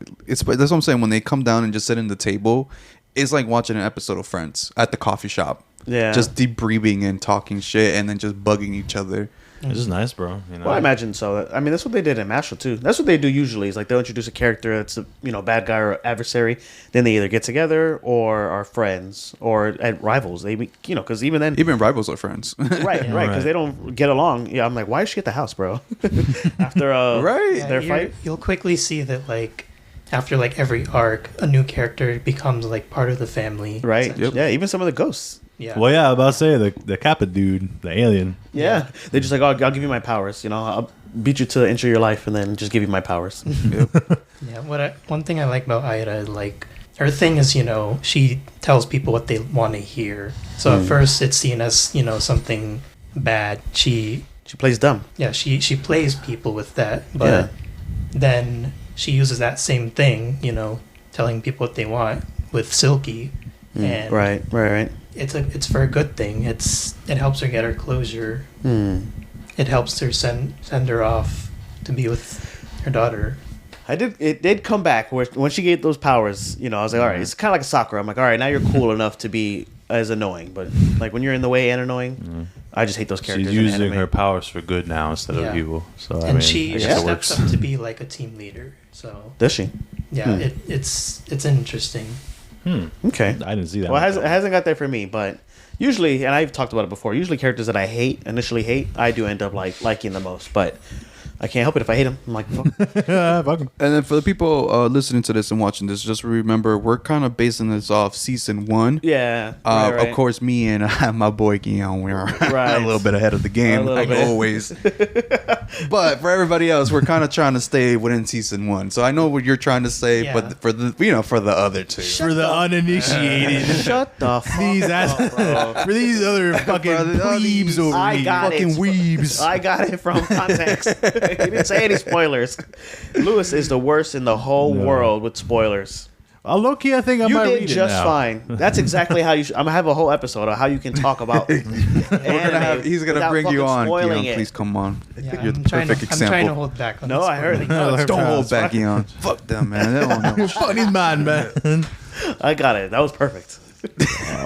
I'm saying. When they come down and just sit in the table, it's like watching an episode of Friends at the coffee shop. Yeah. Just debriefing and talking shit, and then just bugging each other. It's just nice, bro. You know? Well, I imagine so. I mean, that's what they did in Mashal too. That's what they do usually. Is like they'll introduce a character that's a bad guy or adversary. Then they either get together or are friends or at rivals. They because even then, Even rivals are friends. right, because Right. they don't get along. Yeah, I'm like, why is she at the house, bro? After Right. yeah, their fight. you'll quickly see that like after like every arc, a new character becomes like part of the family. Right. essentially. Yeah. Even some of the ghosts. Yeah. Well, yeah, I was about to say the Kappa dude, the alien. Yeah. They're just like, oh, I'll give you my powers. I'll beat you to the inch of your life and then just give you my powers. Yeah, one thing I like about Aira is like her thing is she tells people what they want to hear. So at first it's seen as something bad. She plays dumb. she plays people with that, but Yeah. then she uses that same thing, telling people what they want with Silky, and Right. it's for a good thing. It helps her get her closure. It helps her send her off to be with her daughter. It did come back where when she gave those powers, I was like, all right, it's kind of like Sakura. I'm like, all right, now you're cool enough to be as annoying, but like when you're in the way and annoying, I just hate those characters. She's in using anime. her powers for good now instead Yeah. of evil. So I And mean, she I guess it steps works. up to be like a team leader. So Does she? yeah, it's interesting. Okay. I didn't see that. Well, one. it hasn't got there for me, but usually, and I've talked about it before. Usually, characters that I initially hate, I do end up liking the most. But I can't help it if I hate them. I'm like, fuck. Fuck 'em. And then for the people listening to this and watching this, just remember we're kind of basing this off season 1. Yeah. Right. Of course, me and my boy Guion, we're Right. a little bit ahead of the game, A little like bit. always. But for everybody else, we're kind of trying to stay within season 1. So I know what you're trying to say, Yeah. but for the other two, For the uninitiated. Shut the fuck These up, bro. for these other fucking plebes over I here, got fucking it. weebs. I got it from context. He didn't say any spoilers. Lewis is the worst in the whole No. world with spoilers. Low key, I think I You might did read just it now. fine. That's exactly how you should. I'm gonna have a whole episode of how you can talk about. he's gonna bring you on. Spoiling Guion, it. please come on. Yeah, You're the I'm trying perfect to example. hold back on No, the I heard spoiling. it. No, it's Don't fine. hold back, Guion. Fuck them, man. They don't know. Funny man. I got it. That was perfect.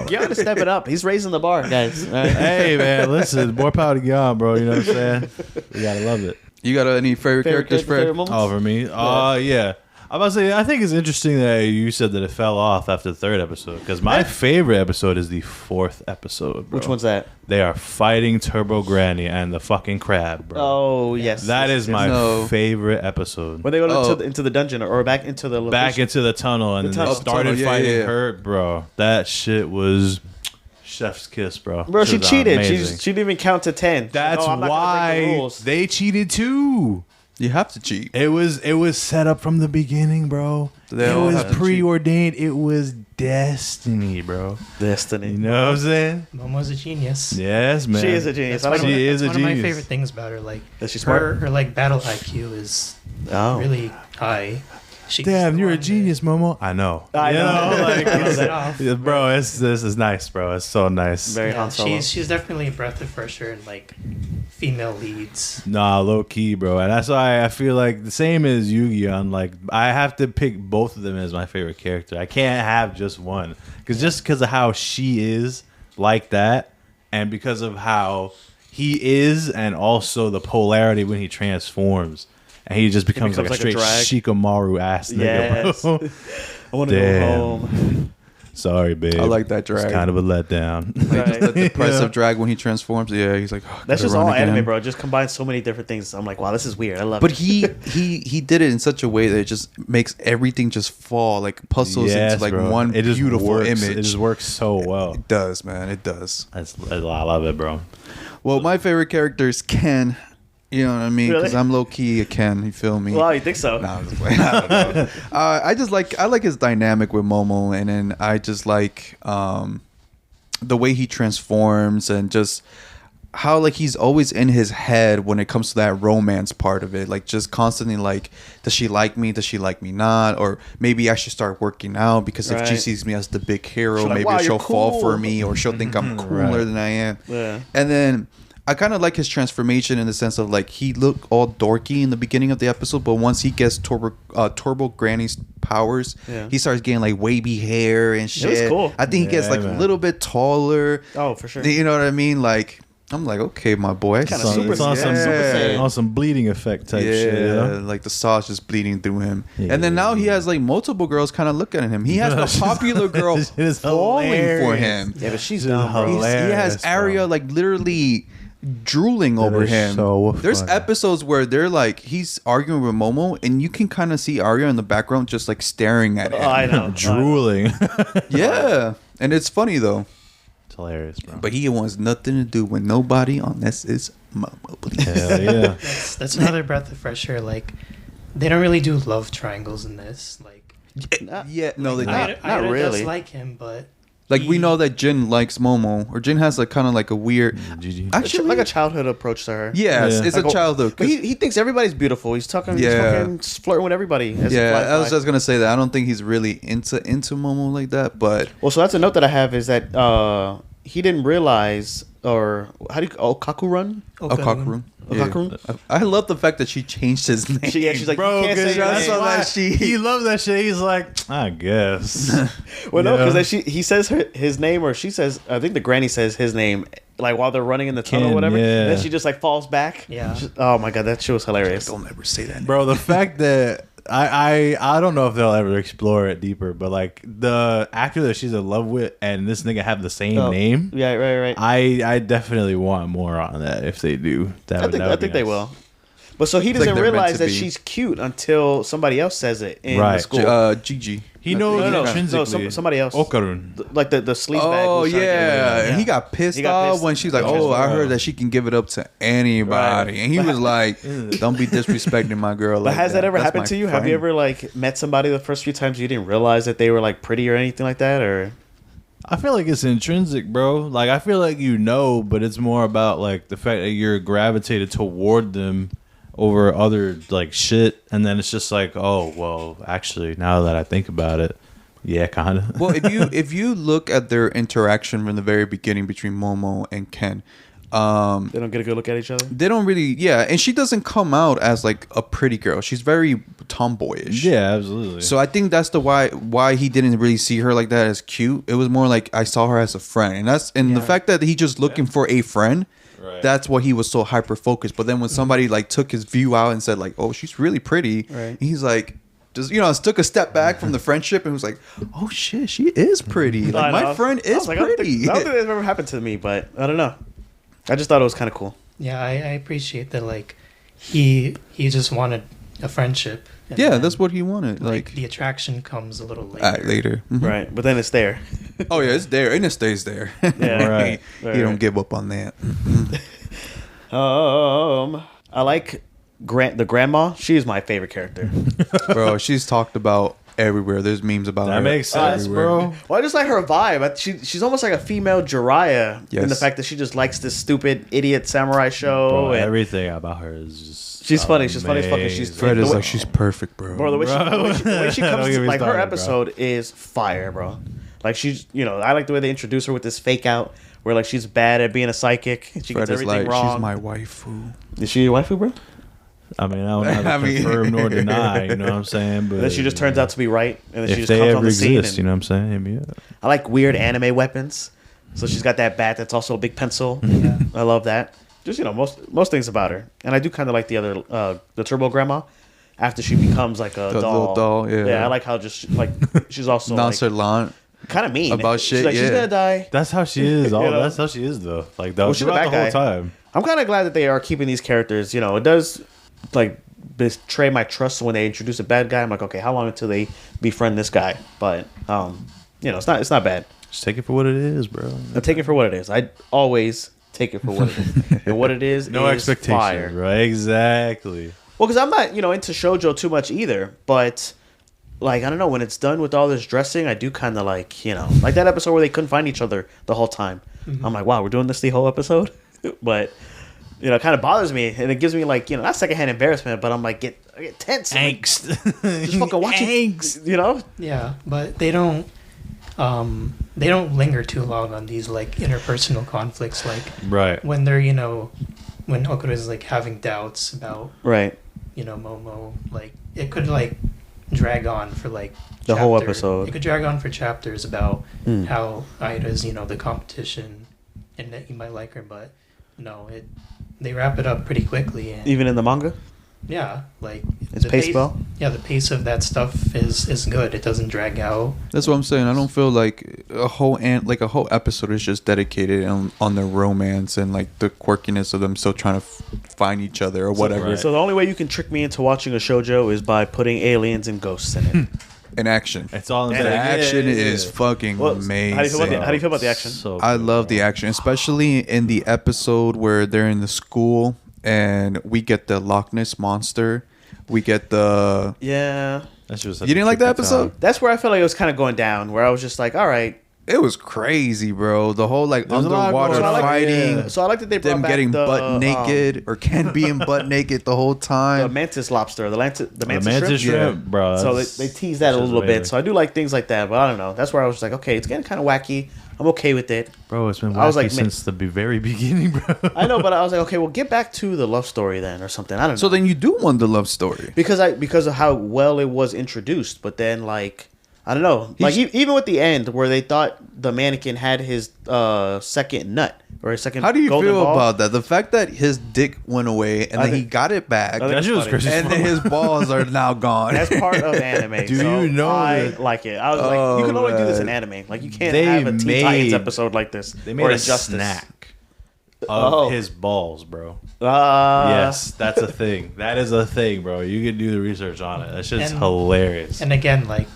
You gotta step it up. He's raising the bar, guys. All right. Hey man, listen, more power to Guion, bro. You know what I'm saying? We gotta love it. You got any favorite characters, Fred? favorite moments? Oh, for me? Yeah. I'm about to say, I think it's interesting that you said that it fell off after the 3rd episode, because my favorite episode is the 4th episode, bro. Which one's that? They are fighting Turbo Granny and the fucking crab, bro. Oh yes, That is my No. favorite episode. When they go Oh. into the dungeon or back into the location. Back into the tunnel, and The then they tunnel. started Tunnel, yeah, fighting yeah. her, bro. That shit was chef's kiss, bro. Bro, she It was cheated. amazing. She didn't even count to 10. That's I'm not gonna break the why rules. they cheated too. You have to cheat. It was set up from the beginning, bro. They It all was have to cheat. preordained. It was destiny, bro. Destiny. You know what I'm saying? Momo's a genius. Yes, man. She is a genius. That's I like one of She my- is a that's one of my genius. favorite things about her. Like Is she smart? her like battle IQ is Oh. really high. She's Damn, the you're a one that- genius, Momo. I know. I You know. like, Pulls it off. yeah, bro, this is nice, bro. It's so nice. Very Yeah, Han Solo. she's definitely a breath of fresh air in like female leads. Nah, low key, bro. And that's why I feel like the same as Yu-Gi-Oh! Like, I have to pick both of them as my favorite character. I can't have just one. Because of how she is like that, and because of how he is, and also the polarity when he transforms. And he just becomes, becomes like a like a straight drag. Shikamaru ass Yes. nigga, bro. I want to go Damn. home. Sorry, babe. I like that drag. It's kind of a letdown. Like just the depressive Yeah. drag when he transforms. Yeah, he's like, oh, That's gotta just run all again. anime, bro. It just combines so many different things. I'm like, wow, this is weird. I love But it. he did it in such a way that it just makes everything just fall like puzzles Yes, into like bro. one It just beautiful works. image. It just works so well. It does, man. It does. I love it, bro. Well, my favorite character is Ken. You know what I mean? Because Really? I'm low key a Ken. You feel me? Well, you think so? No, I'm just playing. I don't know. I like his dynamic with Momo, and then I just like the way he transforms and just how like he's always in his head when it comes to that romance part of it, like just constantly like, does she like me, does she like me not, or maybe I should start working out because if she Right. sees me as the big hero, She's like, maybe wow, she'll you're fall for cool. me, or she'll think I'm cooler Right. than I am. Yeah. And then I kind of like his transformation in the sense of like he looked all dorky in the beginning of the episode, but once he gets Turbo Granny's powers, Yeah. he starts getting like wavy hair and shit. was cool. I think he gets Yeah, like man. a little bit taller. Oh, for sure. You know what I mean? Like I'm like, okay, my boy. Kinda It's on- Super it's on some, Saiyan. on some bleeding effect type shit. You know? like the sauce just bleeding through him. Yeah. And then now he has like multiple girls kind of looking at him. He has the popular girl This shit is falling for hilarious. him. Yeah, but she's This is dumb, bro. hilarious. He has bro. Arya like literally drooling over is him. so There's funny. episodes where they're like he's arguing with Momo, and you can kind of see Arya in the background just like staring at him. Oh, I know. Drooling. Yeah, and it's funny though. It's hilarious, bro. But he wants nothing to do with nobody unless it's Momo. Please. Hell yeah. That's another breath of fresh air. Like, they don't really do love triangles in this. Like, Yeah, no, they Not- don't. not Ida really. does like him, but Like we he- know that Jin likes Momo, or Jin has like kind of like a weird. GG. Actually, like a childhood approach to her. yes, Yeah. it's Like a childhood. But he thinks everybody's beautiful. He's talking. He's Yeah. fucking flirting with everybody. as a Yeah, fly I was fly. just gonna say that I don't think he's really into Momo like that, but Well, so that's a note that I have is that he didn't realize, or how do you Okakurun? Okakurun. Okakurun? I love the fact that she changed his name. She's like, Bro, you can't say because your that's name. why she- he loves that shit. He's like, I guess. Well, no, Yeah. because he says his name, or she says, I think the granny says his name, like while they're running in the tunnel or Ken, whatever. yeah. And then she just like falls back. Yeah. Oh my god, that shit was hilarious. Don't ever say that. Bro, the fact that I don't know if they'll ever explore it deeper, but like the actor that she's in love with and this nigga have the same Oh, name. Yeah, right. I definitely want more on that if they do. That would I be think they nice. will. But so he like doesn't they're meant realize to that be. she's cute until somebody else says it in the Right. school. Gigi. He knows No, intrinsically. somebody else. Okarun. Like the sleaze bag. Oh was trying to get away yeah, with it. and he got pissed He got off pissed. when she's like, Like, "Oh, I bro. heard that she can give it up to anybody," Right. and he was like, "Don't be disrespecting my girl." But like has that ever That's happened my to you? Have you friend." ever like met somebody the first few times you didn't realize that they were like pretty or anything like that, or I feel like it's intrinsic, bro. Like I feel like you know, but it's more about like the fact that you're gravitated toward them over other like shit, and then it's just like, oh well, actually, now that I think about it, yeah, kind of. Well, if you look at their interaction from the very beginning between Momo and Ken, they don't get a good look at each other? they don't really, yeah, and she doesn't come out as like a pretty girl. She's very tomboyish. Yeah, absolutely. So I think that's the why he didn't really see her like that as cute. It was more like I saw her as a friend, and the fact that he just looking for a friend. Right. That's why he was so hyper focused. But then when somebody like took his view out and said like, "Oh, she's really pretty," Right. he's like, just took a step back from the friendship and was like, "Oh shit, she is pretty. Like I my know. friend I is was like, I don't pretty." think that's ever happened to me, but I don't know. I just thought it was kind of cool. yeah, I appreciate that. Like, he just wanted a friendship. and Yeah, then, that's what he wanted. like Like the attraction comes a little later. later. Mhm. Right. But then it's there. Oh yeah, it's there and it stays there. Yeah. Right. Right, You don't right. give up on that. I like the grandma. She's my favorite character. Bro, she's talked about everywhere. There's memes about her. that makes sense, everywhere. bro. Well, I just like her vibe. She's almost like a female Jiraiya in the Yes. fact that she just likes this stupid idiot samurai show. Bro, and everything about her is just. She's funny. She's funny as fuck. And she's amazing. Fred the is way- like she's perfect, bro. Bro, the way she Don't comes, get me like her started, bro. episode is fire, bro. Like she's, I like the way they introduce her with this fake out, where like she's bad at being a psychic. She Fred gets is everything like wrong. she's my waifu. Is she your waifu, bro? I mean, I don't have to I mean- confirm nor deny. You know what I'm saying? But And then she just turns out to be right, and then she if just they comes on ever the scene. exist, and- you know what I'm saying? Hit me up. I like weird anime weapons. So she's got that bat that's also a big pencil. Yeah. I love that. Just most things about her, and I do kind of like the other the Turbo Grandma. After she becomes like a The doll, little doll, yeah. I like how just like she's also like, Nonchalant. kind of mean about She's shit, like, she's yeah. gonna die. That's how she is. Oh, You know? that's how she is, though. Like Well, she's a throughout the bad whole guy. time. I'm kind of glad that they are keeping these characters. It does like betray my trust when they introduce a bad guy. I'm like, okay, how long until they befriend this guy? But it's not bad. Just take it for what it is, bro. I take it for what it is. I always take it for what it is. And what it is No is expectation, fire. right? Exactly. Well, because I'm not, into shoujo too much either, but like I don't know, when it's done with all this dressing, I do kind of like, like that episode where they couldn't find each other the whole time. I'm like, wow, we're doing this the whole episode, but it kind of bothers me, and it gives me like, not secondhand embarrassment, but I'm like, I get tense, Angst. just fucking watching, Angst. Yeah, but they don't linger too long on these like interpersonal conflicts, like Right. when they're when Okura is like having doubts about right? Momo, like it could like drag on for like The whole episode. It could drag on for chapters about Mm. how Aida's the competition and that you might like her, but no, they wrap it up pretty quickly, and Even in the manga, yeah, like it's the paced pace- well. Yeah, the pace of that stuff is good. It doesn't drag out. That's what I'm saying. I don't feel like a whole episode is just dedicated on their romance and like the quirkiness of them still trying to find each other or whatever. right. So the only way you can trick me into watching a shoujo is by putting aliens and ghosts in it. In action, It's all I'm And the saying. action Yeah, yeah, is yeah. fucking Well, amazing. how do you feel about the action? So I good, love bro. the action, especially in the episode where they're in the school and we get the Loch Ness monster. We get the. Yeah, That's just You didn't like that episode? that's where I felt like it was kind of going down. Where I was just like, all right. It was crazy, bro. The whole like There's a lot underwater going on. fighting, Yeah. So I like that they brought them back getting the, butt naked or Ken being butt naked the whole the time. mantis lobster, the mantis Mantis shrimp. shrimp, Yeah. bro. So that's- they tease that a that's just little bit. amazing. So I do like things like that, but I don't know. That's where I was like, okay, it's getting kind of wacky. I'm okay with it. Bro, it's been I was wacky like, since the very beginning, bro. I know, but I was like, okay, well, get back to the love story then, or something. I don't know. So then you do want the love story. because of how well it was introduced, but then like I don't know, like even with the end where they thought the mannequin had his second nut or his second. How do you golden feel ball. about that? The fact that his dick went away and I then he think- got it back, I think That shit was funny. crazy. and then his balls are now gone. That's part of anime. Do so you know I that- like it. I was like, you can only do this in man. anime. Like you can't They have a Teen made- Titans episode like this. They made or a Injustice. snack of Oh. his balls, bro. Uh, Yes, that's a thing. That is a thing, bro. You can do the research on it. That shit's And- hilarious. And again, like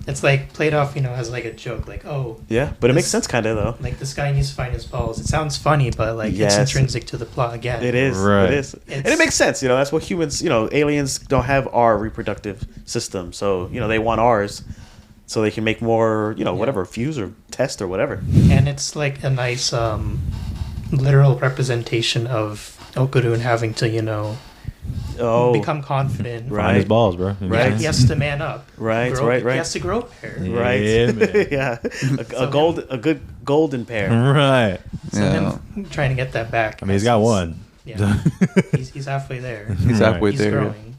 it's like played off, as like a joke, like Yeah, but it makes This- sense kind of though. like this guy needs to find his balls. It sounds funny, but like Yes. it's intrinsic to the plot again. It is. Right. It is. And it makes sense. That's what humans, aliens don't have our reproductive system. So, they want ours so they can make more, whatever, fuse or test or whatever. And it's like a nice literal representation of Okudun having to, Oh, become confident. Right. Find his balls, bro. Right. He has to man up. Right, Grow- right. He has to grow hair. Yeah. right. man. yeah. So A good golden pair. Right. So Yeah. him trying to get that back. I mean, he's got one. Yeah. he's halfway there. He's halfway He's there. growing.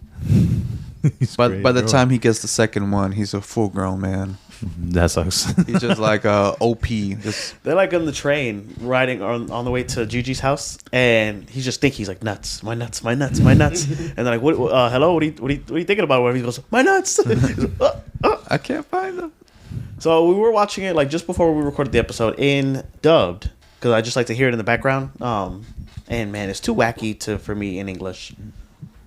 He's But great, by the bro. time he gets the second one, he's a full grown man. that sucks. He's just like OP. Just They're like on the train riding on the way to Gigi's house, and he's just thinking, he's like, nuts, my nuts, my nuts, my nuts. And they're like, hello, what are you thinking about? Whatever. He goes, my nuts. He's like, I can't find them. So we were watching it like just before we recorded the episode in dubbed because I just like to hear it in the background. And man, it's too wacky for me in English.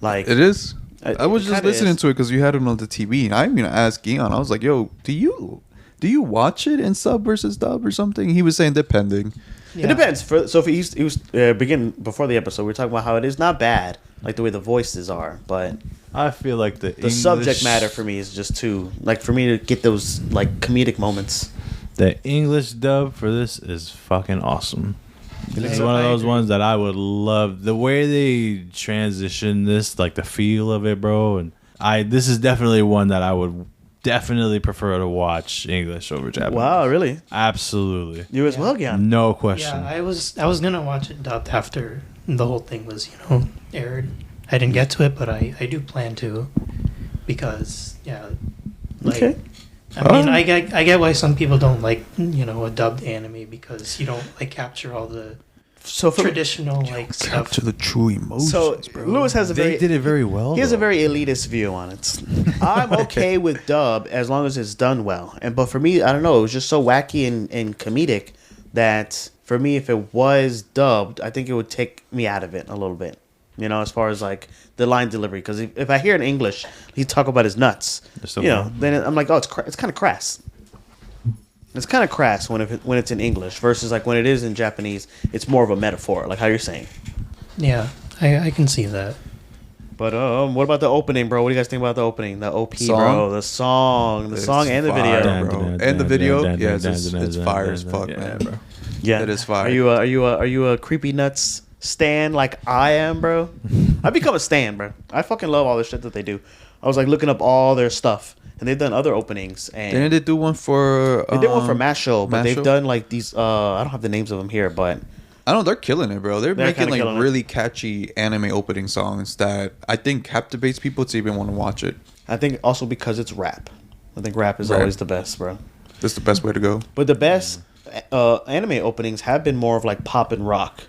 Like It is. It I was just kinda listening is. to it because you had it on the TV, and I even asked Gyaan. I was like, "Yo, do you watch it in sub versus dub or something?" He was saying depending. It depends. So if he was begin before the episode, we were talking about how it is not bad, like the way the voices are, but I feel like the subject matter for me is just too like for me to get those like comedic moments. The English dub for this is fucking awesome. It's one of I those agree. ones that I would love. The way they transition this, like the feel of it, bro. And this is definitely one that I would definitely prefer to watch English over Japanese. Wow, really? Absolutely. You as Yeah. well, Gyaan? No question. Yeah, I was gonna watch it dubbed after the whole thing was aired. I didn't get to it, but I do plan to because like, Okay. I mean, I get why some people don't like a dubbed anime because you don't like capture all the So for traditional like stuff. Capture the true emotions, so bro. Lewis has a very it very well. he has a very elitist view on it. I'm okay with dub as long as it's done well. But for me, I don't know. It was just so wacky and comedic that for me, if it was dubbed, I think it would take me out of it a little bit. As far as like the line delivery, because if I hear in English he talk about his nuts, They're so then I'm like, oh, it's kind of crass. It's kind of crass when it's in English versus like when it is in Japanese. It's more of a metaphor, like how you're saying. Yeah, I can see that. But what about the opening, bro? What do you guys think about the opening? The OP, Song? bro. The song and the fire, video. bro. And the video, yeah, it's fire as fuck, man. bro. Yeah, it is fire. Are you a creepy nuts stan like I am, bro? I become a stan, bro. I fucking love all the shit that they do. I was like looking up all their stuff, and they've done other openings. And Didn't they do one for? they did one for Masho, but they've Masho? done like these. I don't have the names of them here, but I don't know, they're killing it, bro. They're making kinda like killing it. really catchy anime opening songs that I think captivates people to even want to watch it. I think also because it's rap. I think rap is Rap. always the best, bro. That's the best way to go. But the best anime openings have been more of like pop and rock.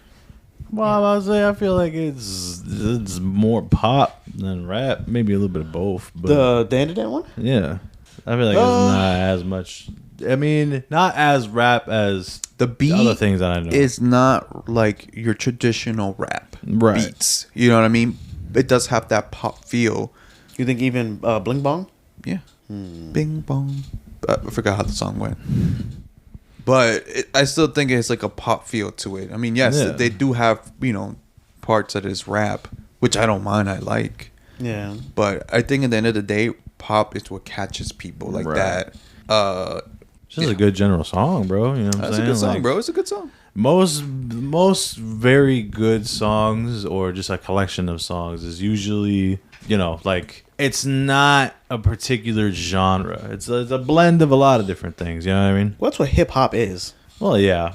Well, I was say I feel like it's more pop than rap, maybe a little bit of both. But The Dandadan one? yeah, I feel like it's not as much. I mean, not as rap as The beat other things that I know. is not like your traditional rap Right. beats. You know what I mean? It does have that pop feel. You think even Bling Bong? Yeah. Bing bong. I forgot how the song went. But I still think it's like a pop feel to it. I mean, yes, Yeah. they do have, parts that is rap, which I don't mind. I like. Yeah. But I think at the end of the day, pop is what catches people like Right. that. It's just a good general song, bro. You know what I'm That's saying? a good song, Like, bro. It's a good song. Most very good songs or just a collection of songs is usually, like it's not a particular genre. It's a blend of a lot of different things. You know what I mean? Well, that's what hip hop is. Well, yeah,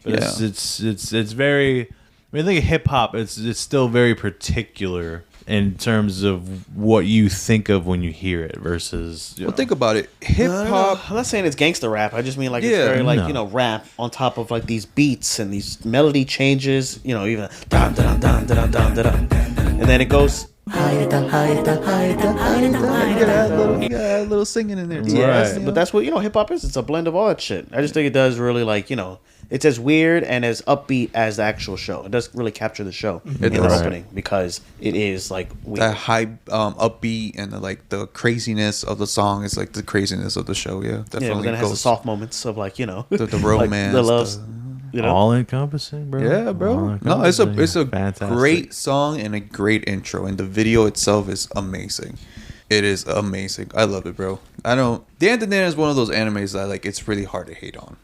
but Yeah. it's very. I mean, I think hip hop. It's still very particular in terms of what you think of when you hear it versus. Well, think about it. Hip hop. I'm not saying it's gangster rap. I just mean like Yeah, it's very like no. rap on top of like these beats and these melody changes. Even dun, dun, dun, dun, dun, dun, dun. And then it goes. You got a little singing in there. Too. Right. But that's what hip hop is. It's a blend of all that shit. I just think it does really like it's as weird and as upbeat as the actual show. It does really capture the show in the does. opening because it is like weird. That high upbeat and the craziness of the song is like the craziness of the show. Yeah, definitely. Yeah, but then it has the soft moments of like the romance, the love. All encompassing, bro. Yeah, bro. All No, it's a Fantastic. great song and a great intro, and the video itself is amazing. It is amazing. I love it, bro. Dandadan is one of those animes that like it's really hard to hate on.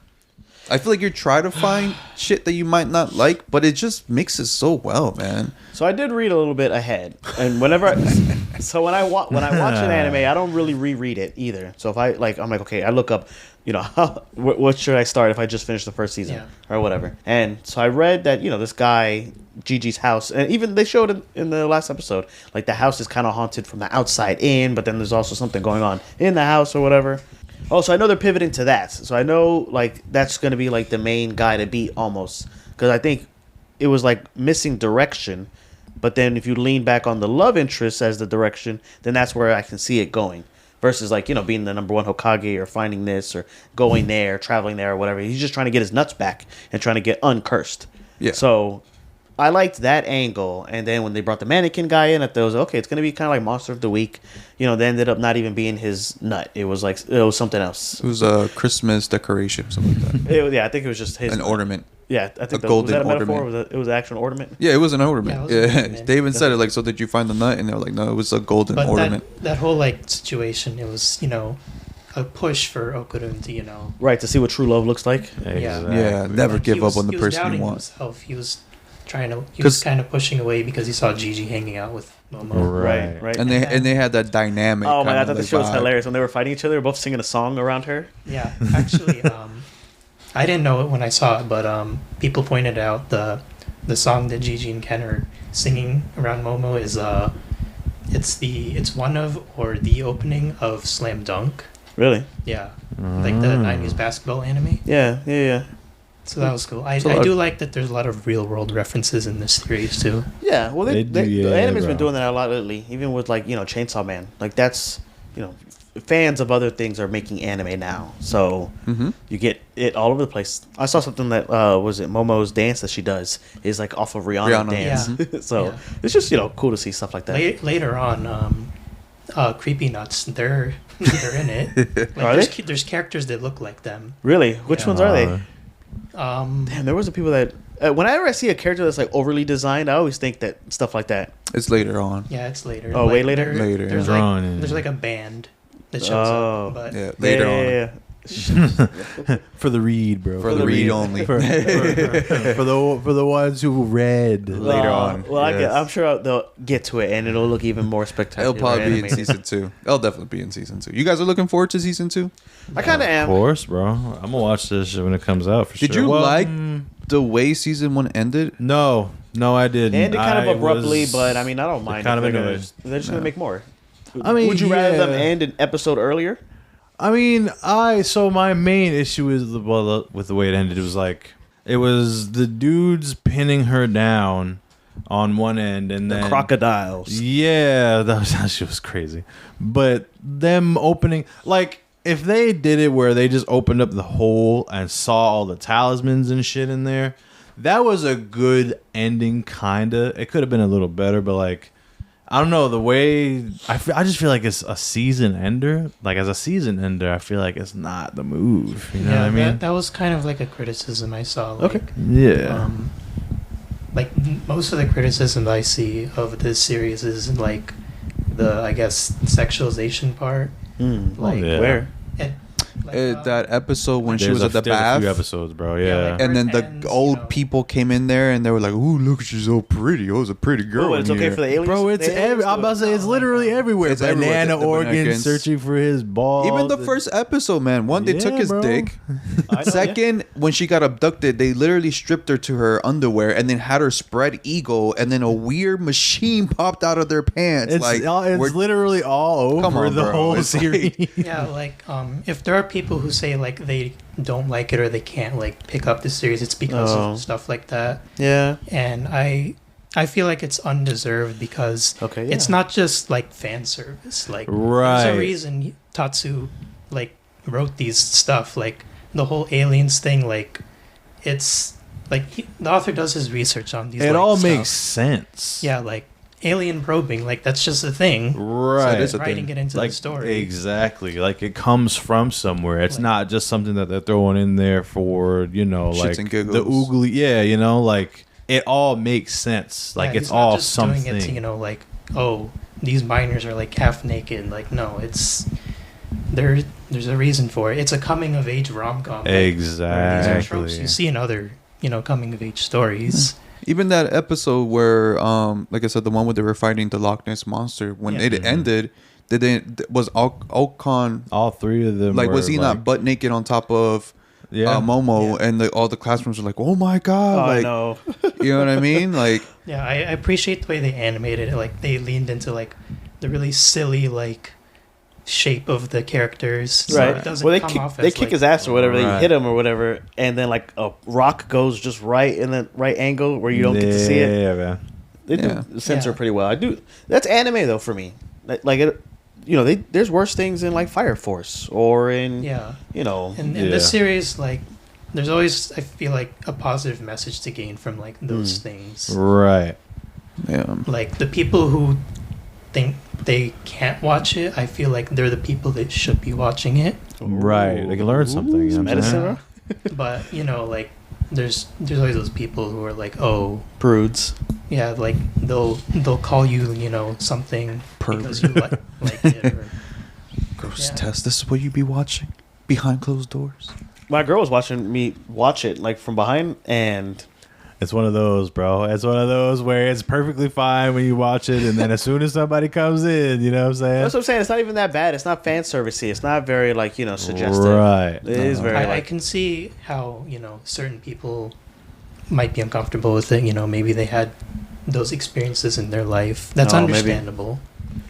I feel like you're trying to find shit that you might not like, but it just mixes so well, man. So I did read a little bit ahead, and when I watch an anime, I don't really reread it either. So if I'm like, okay, I look up, what should I start if I just finished the first season or whatever. And so I read that this guy Gigi's house, and even they showed it in the last episode, like the house is kind of haunted from the outside in, but then there's also something going on in the house or whatever. Oh, so I know they're pivoting to that. So I know like that's going to be like the main guy to beat almost, because I think it was like missing direction. But then if you lean back on the love interest as the direction, then that's where I can see it going. Versus like being the number one Hokage or finding this or going there, traveling there or whatever. He's just trying to get his nuts back and trying to get uncursed. Yeah. So I liked that angle, and then when they brought the mannequin guy in, I thought, okay, it's gonna be kind of like Monster of the Week. They ended up not even being his nut. It was something else. It was a Christmas decoration, something like that. I think it was just his An ornament. Yeah, I think A was that a golden metaphor? ornament. It was an actual ornament. Yeah, it was an ornament. Yeah, it was an Yeah, ornament. they even said it like, so did you find the nut? And they were like, no, it was a golden But ornament. that whole like situation, it was a push for Okurun to Right, to see what true love looks like. Exactly. Yeah, never like, give he up was- on the he was person you doubting want. himself. He was he 'Cause- was kind of pushing away because he saw Gigi hanging out with Momo. Right. And they had that dynamic. Oh man, I kinda thought the like show was vibe. hilarious when they were fighting each other. They were both singing a song around her. Yeah, actually, I didn't know it when I saw it, but people pointed out the song that Gigi and Ken are singing around Momo is it's one of or the opening of Slam Dunk. Really? Yeah, like the '90s basketball anime. Yeah. So that was cool. I So, do like that there's a lot of real world references in this series too. Yeah, well, They do, the yeah, anime's been bro. doing that a lot lately. Even with like Chainsaw Man, like that's fans of other things are making anime now, so you get it all over the place. I saw something that was it Momo's dance that she does is like off of Rihanna Rihanna. dance, Yeah. so Yeah. it's just cool to see stuff like that. Later on, Creepy Nuts. They're in it. Like, Are they? There's characters that look like them. Really? Which Yeah. ones are they? Um, Damn, there was some people that whenever I see a character that's like overly designed, I always think that stuff like that. It's later on. yeah, it's later. Oh, way later? Later, There's yeah. like Drawn in. there's like a band that shows Oh. up, but Yeah, later on. Yeah. For the read, bro. For the read only. For the ones who read. Later on, Well, yes. I'm sure they'll get to it, and it'll look even more spectacular. It'll probably be in animated. season 2. It'll definitely be in season 2. You guys are looking forward to season 2? I kind of Of am. course, bro. I'm gonna watch this shit when it comes out for Did sure. you Well, like the way season 1 ended? No, I didn't. They ended kind of I abruptly, was- but I mean, I don't mind. kind if of they're gonna annoyed. just- They're just gonna make more. I mean, would you rather them yeah. end an episode earlier? I mean, so my main issue is with the way it ended. It was like it was the dudes pinning her down on one end, and The then crocodiles. Yeah, that shit was crazy. But them opening, like, if they did it where they just opened up the hole and saw all the talismans and shit in there, that was a good ending, kinda. It could have been a little better, but like, I don't know, the way I just feel like it's a season ender. Like, as a season ender, I feel like it's not the move. You know what I mean? that was kind of like a criticism I saw. Like, Okay. Yeah. Like most of the criticism I see of this series is like the, I guess, sexualization part. Like yeah. Where? and, like, That episode when she There's was at the there's bath. a few episodes, bro. Yeah, Yeah. like- And then the Ends, you old know. people came in there and they were like, "Ooh, look, she's so pretty. Oh, it's a pretty girl." Oh, it's in okay here." for the aliens. Bro, it's The aliens I'm about to say it's literally everywhere. It's everywhere. Banana The organs bananas. searching for his balls. Even the first episode, man. One, they took Yeah, his bro. dick. I know, Second, when she got abducted, they literally stripped her to her underwear and then had her spread eagle, and then a weird machine popped out of their pants. It's, like, it's we're- literally all over Come on, the bro. whole It's like- series. yeah, like if there are people who say like they don't like it or they can't like pick up the series, it's because Oh. of stuff like that. Yeah. And I feel like it's undeserved because Okay, yeah. it's not just like fan service. Like Right. there's a reason Tatsu like wrote these stuff. Like the whole aliens thing. Like it's like the author does his research on these. It like, all stuff. makes sense. Yeah, like alien probing. Like that's just a thing. Right. So it is a Writing thing. it into Like, the story. exactly. Like, it comes from somewhere. It's Like- not just something that they're throwing in there for, you know, Shits like and giggles. the oogly. Yeah, you know, like it all makes sense. Like, Yeah, it's he's not all just something. Doing it to, you know, like, oh, these miners are like half naked. Like, no, it's there's a reason for it. It's a coming of age rom com. These are tropes Exactly. you see in other, you know, coming of age stories. Even that episode where, like I said, the one where they were fighting the Loch Ness monster, when Yeah. it ended, was Alcon, All three of them. like, were, was he not butt naked on top of Yeah. Momo, Yeah. and all the classrooms were like, "Oh my god!" Oh, like, no. you know what I mean? Like, Yeah, I appreciate the way they animated it. Like they leaned into like the really silly like shape of the characters. So Right. it doesn't Well, they come kick, off they as kick like, his ass or whatever. They Right. hit him or whatever, and then like a rock goes just right in the right angle where you don't get to see it. Yeah, man. They Yeah. do censor Yeah. pretty well. I do. That's anime though for me. Like it, you know, there's worse things in like Fire Force or in Yeah. you know. And Yeah. in this series, like, there's always, I feel like, a positive message to gain from, like, those things. Right. yeah, Like, the people who think they can't watch it, I feel like they're the people that should be watching it. Right. They can learn something. You know Some what I'm saying? medicine, bro. But, you know, like, there's always those people who are like, oh, Prudes. yeah, like, they'll call you, you know, something because you like it. Or, gross Yeah. test. This is what you be watching behind closed doors. My girl was watching me watch it like from behind, and It's one of those, bro. It's one of those where it's perfectly fine when you watch it, and then as soon as somebody comes in, you know what I'm saying? that's what I'm saying. It's not even that bad. It's not fan servicey. It's not very like you know suggestive. Right. It is very I like can see how, you know, certain people might be uncomfortable with it. You know, maybe they had those experiences in their life. That's Oh, maybe. understandable.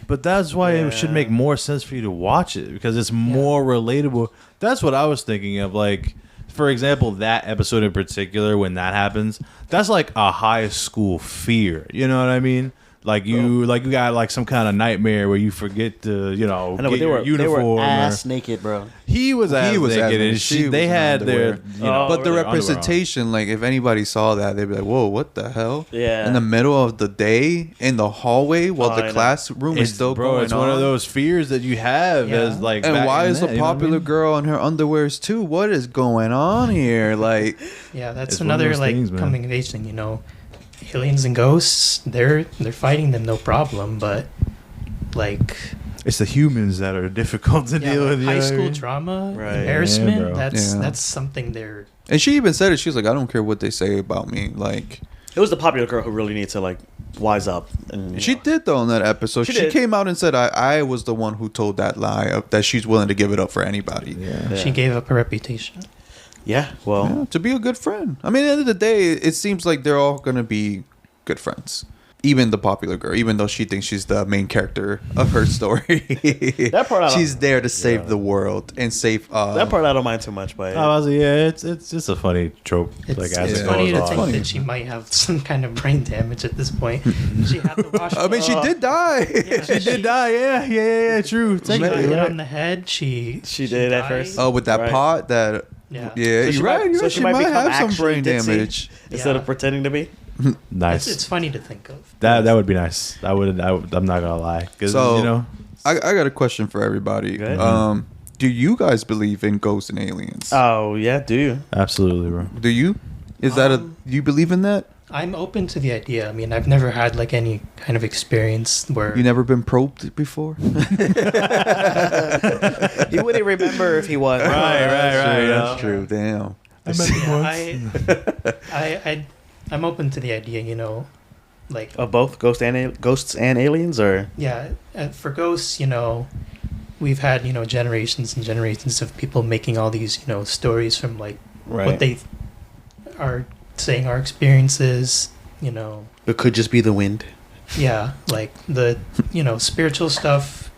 But that's why it should Yeah. make more sense for you to watch it because it's more relatable. That's what I was thinking of. Like, for example, that episode in particular, when that happens, that's like a high school fear. You know what I mean? Like you got like some kind of nightmare where you forget to, I know, get but they your were uniform. ass naked, bro. He was ass naked, and she was they in had their, underwear. Oh, but the really? representation, like if anybody saw that, they'd be like, "Whoa, what the hell?" Yeah. In the middle of the day, in the hallway, while I the know. classroom is still going it's on. one of those fears that you have Yeah. as like. And back why in is that, a you know what I popular mean? girl in her underwears too? What is going on here? Like, Yeah, that's It's one of another those like things, man. coming of age thing. Aliens and ghosts, they're fighting them no problem, but like It's the humans that are difficult to deal with. high you know what I school mean? drama, Right. embarrassment. Yeah, bro. that's Yeah. that's something they're and she even said it. She was like, "I don't care what they say about me." Like, It was the popular girl who really needs to like wise up. And she did though in that episode. She She did. came out and said, "I was the one who told that lie that she's willing to give it up for anybody." Yeah. she gave up her reputation. Yeah. Well. Yeah, to be a good friend. I mean, at the end of the day, it seems like they're all gonna be good friends. Even the popular girl, even though she thinks she's the main character of her story, That part I don't- she's there to save Yeah. the world and save. That part I don't mind too much, but I was it's just a funny trope. It's, like as it's it funny goes to on. think funny. that she might have some kind of brain damage at this point. She had to wash. I mean, she did die. Yeah, She did die. Yeah. True. She got Technically, hit right? on the head. She did at died. first. Oh, with that Right. pot, that Yeah. yeah, So she you're might- right. You're so right. she She might might become have some actually brain ditzy. damage. instead Yeah. of pretending to be. Nice. It's funny to think of. That would be nice. I'm not gonna lie. 'Cause, So, I got a question for everybody. Go ahead. Do you guys believe in ghosts and aliens? Oh yeah, do you? absolutely, bro. Do you? Is that a you believe in that? I'm open to the idea. I mean, I've never had like any kind of experience where You never been probed before? He wouldn't remember if he was. Right. That's true. Damn. I'm open to the idea. Like Of both ghosts and aliens, or yeah, for ghosts, we've had generations and generations of people making all these stories from like what they are saying our experiences. it could just be the wind. Yeah, like the spiritual stuff.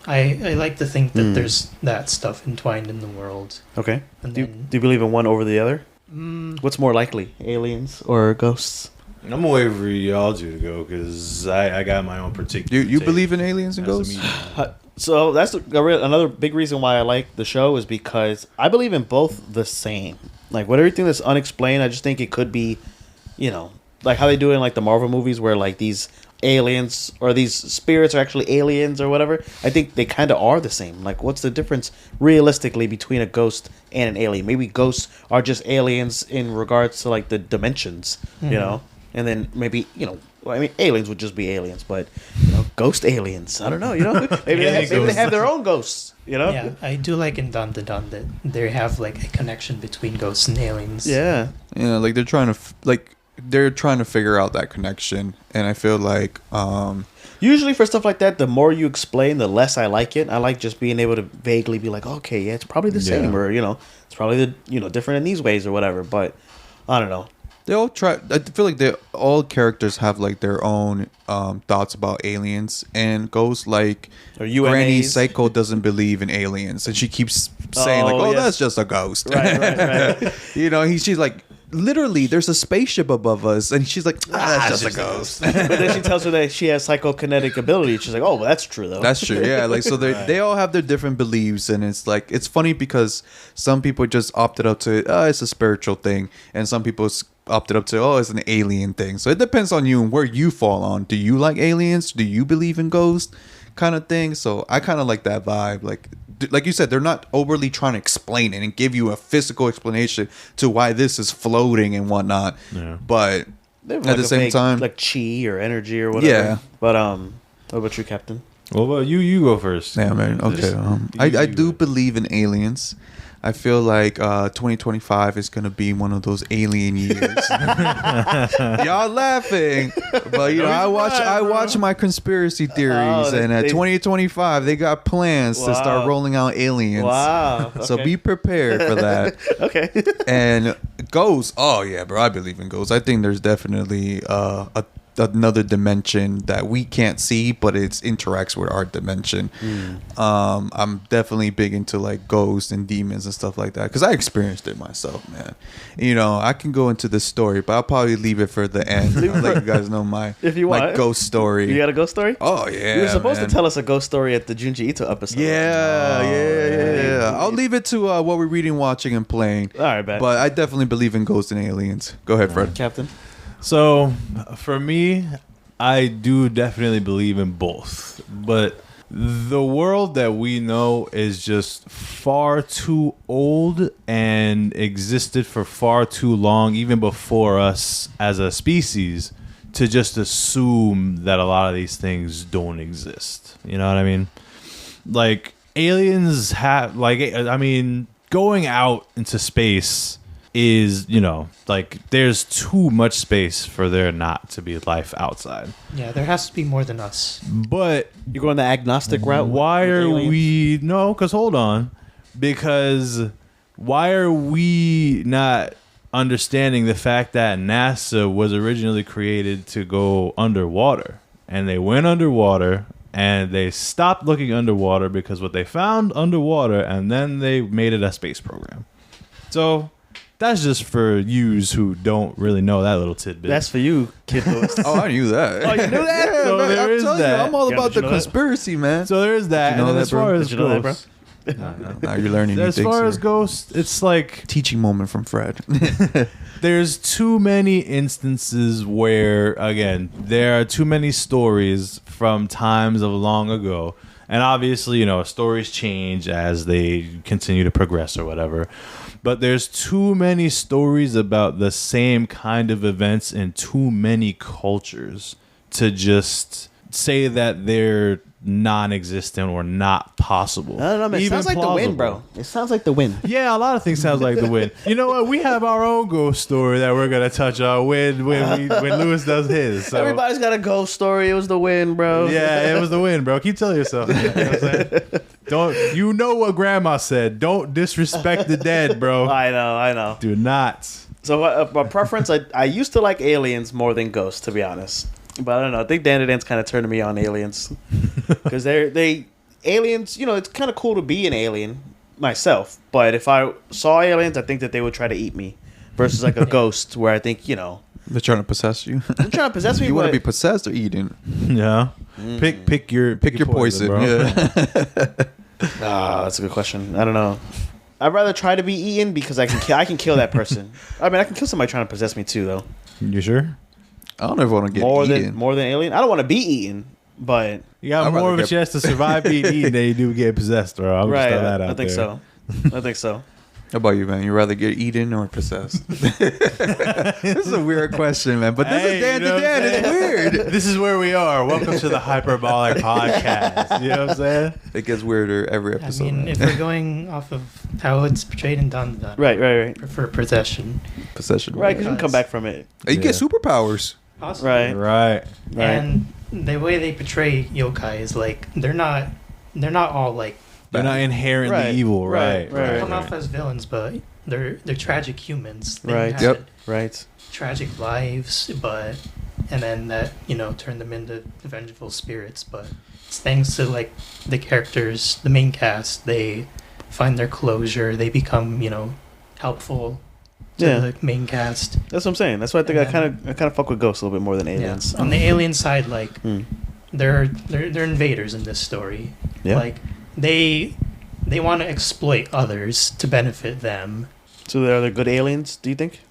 I like to think that there's that stuff entwined in the world. Okay. And Do you, then, do you believe in one over the other? mm, What's more likely, aliens or ghosts? I'm gonna wait for y'all two to go because I got my own particular. You take believe in aliens and as a ghosts? medium. So that's another big reason why I like the show is because I believe in both the same. Like with everything that's unexplained, I just think it could be, like how they do it in like the Marvel movies where like these aliens or these spirits are actually aliens or whatever. I think they kind of are the same. Like what's the difference realistically between a ghost and an alien? Maybe ghosts are just aliens in regards to like the dimensions, and then maybe, aliens would just be aliens, but, ghost aliens. I don't know, Maybe they have their own ghosts, yeah, I do like in Dandadan that they have like a connection between ghosts and aliens. Yeah. Yeah, like they're trying to figure out that connection, and I feel like Usually for stuff like that, the more you explain, the less I like it. I like just being able to vaguely be like, okay, yeah, it's probably the same, Yeah. or, it's probably different in these ways or whatever, but I don't know. they all try. I feel like all characters have like their own thoughts about aliens and ghosts. Like Or Granny UNAs. Psycho doesn't believe in aliens, and she keeps saying like, Oh, "Oh, yes. that's just a ghost." Right. She's like, literally, there's a spaceship above us, and she's like, "That's just a ghost." But then she tells her that she has psychokinetic ability. She's like, oh, well, that's true, though. That's true. Yeah, like so they all have their different beliefs, and it's funny because some people just opted up to it's a spiritual thing, and some people opted up to it's an alien thing. So it depends on you and where you fall on. Do you like aliens? Do you believe in ghosts? Kind of thing. So I kind of like that vibe. Like you said, they're not overly trying to explain it and give you a physical explanation to why this is floating and whatnot. Yeah. But They have at the a same vague, time, like chi or energy or whatever. Yeah. But what about you, Captain? Well, you go first. yeah, man. Okay. I do believe in aliens. I feel like 2025 is gonna be one of those alien years. Y'all laughing, but I watch my conspiracy theories, and at 2025 they got plans to start Wow. rolling out aliens. Wow. So okay. be prepared for that. Okay. And ghosts, oh yeah, bro, I believe in ghosts. I think there's definitely another dimension that we can't see, but it interacts with our dimension. I'm definitely big into like ghosts and demons and stuff like that because I experienced it myself, man. You know, I can go into this story, but I'll probably leave it for the end. I'll let you guys know my If you my want. ghost story. You got a ghost story? Oh yeah, You were supposed man. to tell us a ghost story at the Junji Ito episode. Yeah. I'll leave it to what we're reading, watching, and playing. All right, bet. But I definitely believe in ghosts and aliens. Go ahead, Fred. Captain. So, for me, I do definitely believe in both. But the world that we know is just far too old and existed for far too long, even before us as a species, to just assume that a lot of these things don't exist. You know what I mean? Like, aliens have, like, I mean, going out into space is, you know, like, there's too much space for there not to be life outside. Yeah, there has to be more than us. But You're going the agnostic route? why with are aliens? we... No, because hold on. Because why are we not understanding the fact that NASA was originally created to go underwater? And they went underwater... And they stopped looking underwater because what they found underwater, and then they made it a space program. So that's just for yous who don't really know that little tidbit. That's for you, Kid Lewis. Oh, I knew that. Oh, you knew that? Yeah, So man, there I'm is telling that. you, I'm all Yeah, about did you the know that? conspiracy, man. so there is that. Did you know And then that, as bro? far as Did you know that, bro? ghosts, Now you're learning new as things far here. as ghosts, it's like Teaching moment from Fred. there's too many instances where, again, there are too many stories from times of long ago. And obviously, you know, stories change as they continue to progress or whatever. But there's too many stories about the same kind of events in too many cultures to just say that they're non-existent or not possible. I don't know, man. It Even sounds like the wind, bro. plausible. It sounds like the wind. Yeah, a lot of things sounds like the wind. You know what? We have our own ghost story that we're gonna touch on when Lewis does his. So. Everybody's got a ghost story. It was the wind, bro. Yeah, it was the wind, bro. Keep telling yourself. You know what I'm saying? Don't you know what Grandma said? Don't disrespect the dead, bro. I know. Do not. So my preference, I used to like aliens more than ghosts, to be honest. But I don't know. I think Dandadan's kind of turning me on aliens because aliens. You know, it's kind of cool to be an alien myself. But if I saw aliens, I think that they would try to eat me. Versus like a ghost, where I think, you know, They're trying to possess you. they're trying to possess me. You want to but- be possessed or eaten? Yeah. Pick your Poison. bro. Yeah. That's a good question. I don't know. I'd rather try to be eaten because I can kill that person. I mean, I can kill somebody trying to possess me too, though. You sure? I don't know if I want to get More eaten. than alien. I don't want to be eaten, but You got I'd more rather of a get- chance to survive being eaten than you do get possessed, bro. I'm just right. throwing that out I think there. so. I think so. How about you, man? You rather get eaten or possessed? This is a weird question, man. But this Hey, is Dan you know to Dan. what I'm It's saying? weird. This is where we are. Welcome to the Hyperbolic Podcast. You know what I'm saying? It gets weirder every I episode. mean, man. if we're going off of how it's portrayed in Dandadan, Right. I prefer possession. Possession. Right, because you can come back from it. You get Yeah. superpowers. Possibly. Right. Right. And the way they portray yokai is like they're not all like They're not inherently Right. evil, Right. right? they come off as villains, but they're tragic humans. They Right. had Yep. Right. tragic lives, but and then that turn them into vengeful spirits. But it's thanks to like the characters, the main cast, they find their closure. They become helpful to Yeah. the main cast. That's what I'm saying. That's why I think And I kind of fuck with ghosts a little bit more than aliens. Yeah. On the alien side, like Hmm. they're invaders in this story. Yeah. Like they want to exploit others to benefit them. So are they good aliens? Do you think?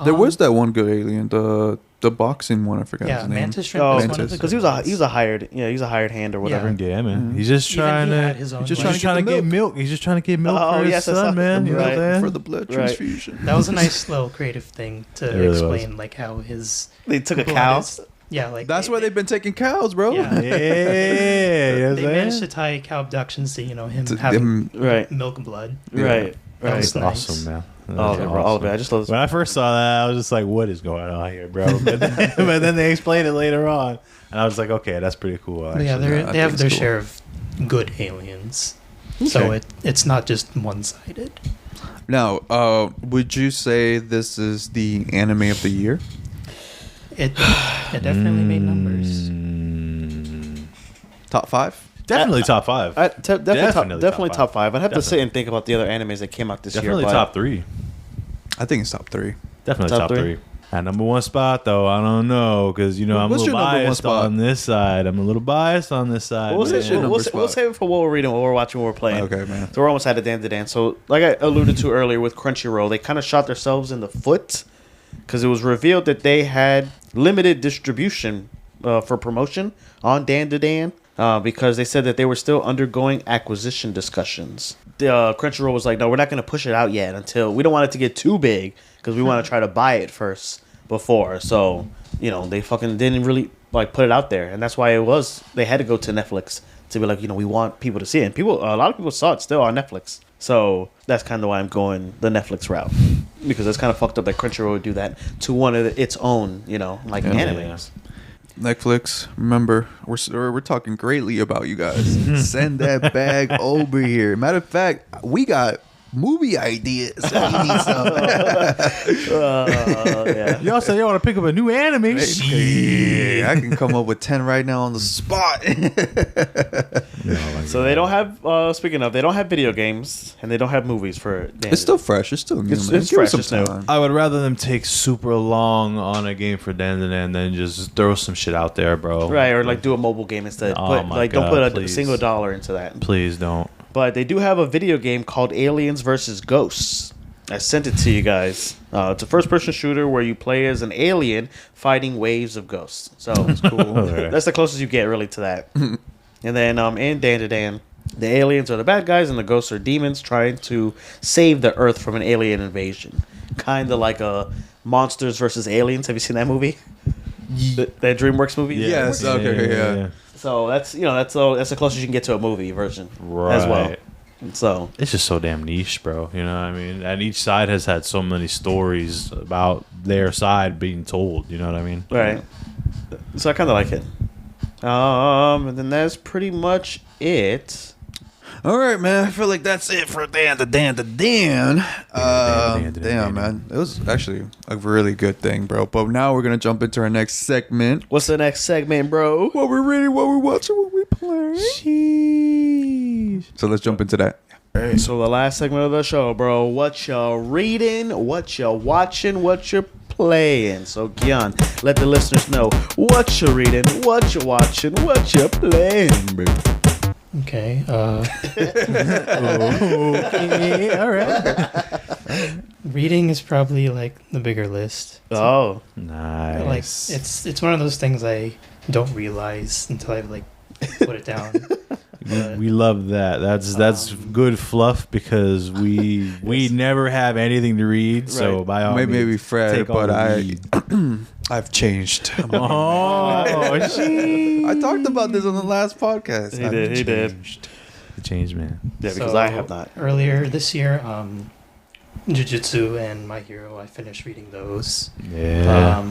There was that one good alien, the boxing one. I forgot Yeah, his name. Mantis Shrimp Oh, is one of Mantis. the because he good was ones. he's a hired hand or whatever. Yeah, man. Mhm. He's just Even trying he had to. his own He's just one. trying to get milk. He's just trying to get milk Oh, for his yes, I saw son, man. You know what I'm right. saying? For the blood Right. transfusion. That was a nice little creative thing to It really was. explain, like how his They took a blood cow. is- yeah, like That's why they've been taking cows, bro. Yeah. Yeah, you know what they I'm managed to saying? tie cow abductions to him To having them- Right. milk blood. Yeah. Right. That Right. was That's nice. awesome, man. All of That's it, bro. All of it. awesome. I just love this. When I first saw that, I was just like, "What is going on here, bro?" But then they explained it later on, and I was like, "Okay, that's pretty cool." But yeah, actually. I they have think their it's cool. share of good aliens, so Okay. it's not just one-sided. Now, would you say this is the anime of the year? it definitely made numbers. Top 5? Definitely top 5. Definitely top 5. I'd have to sit and think about the other animes that came out this year. Definitely top 3. I think it's top 3. Definitely top 3. At number 1 spot, though, I don't know, because I'm a What's little your number 1 biased spot? on this side. We'll save it for what we're reading, what we're watching, what we're playing. Okay, man. So we're almost at the Dandadan. So, like I alluded to earlier with Crunchyroll, they kind of shot themselves in the foot because it was revealed that they had limited distribution for promotion on Dandadan because they said that they were still undergoing acquisition discussions. Crunchyroll was like, no, we're not going to push it out yet until we don't want it to get too big because we want to try to buy it first before. So, they fucking didn't really put it out there. And that's why they had to go to Netflix to be like, we want people to see it. And a lot of people saw it still on Netflix. So that's kind of why I'm going the Netflix route. Because it's kind of fucked up that Crunchyroll would do that to one of its own, animes. Netflix, remember, we're talking greatly about you guys. Send that bag over here. Matter of fact, we got movie ideas. So you need some. Yeah. Y'all say y'all want to pick up a new anime? Yeah, I can come up with 10 right now on the spot. So they don't have, speaking of, they don't have video games and they don't have movies for Dandadan. It's still fresh. It's still new. It's man. Give fresh, it some it's new. time. I would rather them take super long on a game for Dandadan than just throw some shit out there, bro. Right, or do a mobile game instead. Oh my don't God, put a please. single dollar into that. Please don't. But they do have a video game called Aliens vs. Ghosts. I sent it to you guys. It's a first-person shooter where you play as an alien fighting waves of ghosts. So that's cool. That's the closest you get, really, to that. And then in Dandadan, the aliens are the bad guys and the ghosts are demons trying to save the Earth from an alien invasion. Kind of like a Monsters vs. Aliens. Have you seen that movie? That DreamWorks movie? Yes. Okay. Yeah. So that's the closest you can get to a movie version as well. So It's just so damn niche, bro. You know what I mean? And each side has had so many stories about their side being told. You know what I mean? right. So I kind of like it. And then that's pretty much it. All right, man. I feel like that's it for Dandadan. Damn, man. It was actually a really good thing, bro. But now we're going to jump into our next segment. What's the next segment, bro? What we're reading, what we're watching, what we playing. Sheesh. So let's jump into that. So the last segment of the show, bro. What you reading? What you watching? What you playing? So Gyaan, let the listeners know what you reading, what you watching, what you playing, bro. Okay. Okay, all right. Reading is probably the bigger list. Oh, Nice. It's one of those things I don't realize until I put it down. We love that. That's good fluff because we never have anything to read. So Right. by all Maybe means, Fred, take all but the read. I've changed. Oh, she. I talked about this on the last podcast. He did. He did. The change, man. Yeah, because So, I have not. Earlier this year, Jujutsu and My Hero, I finished reading those. Yeah.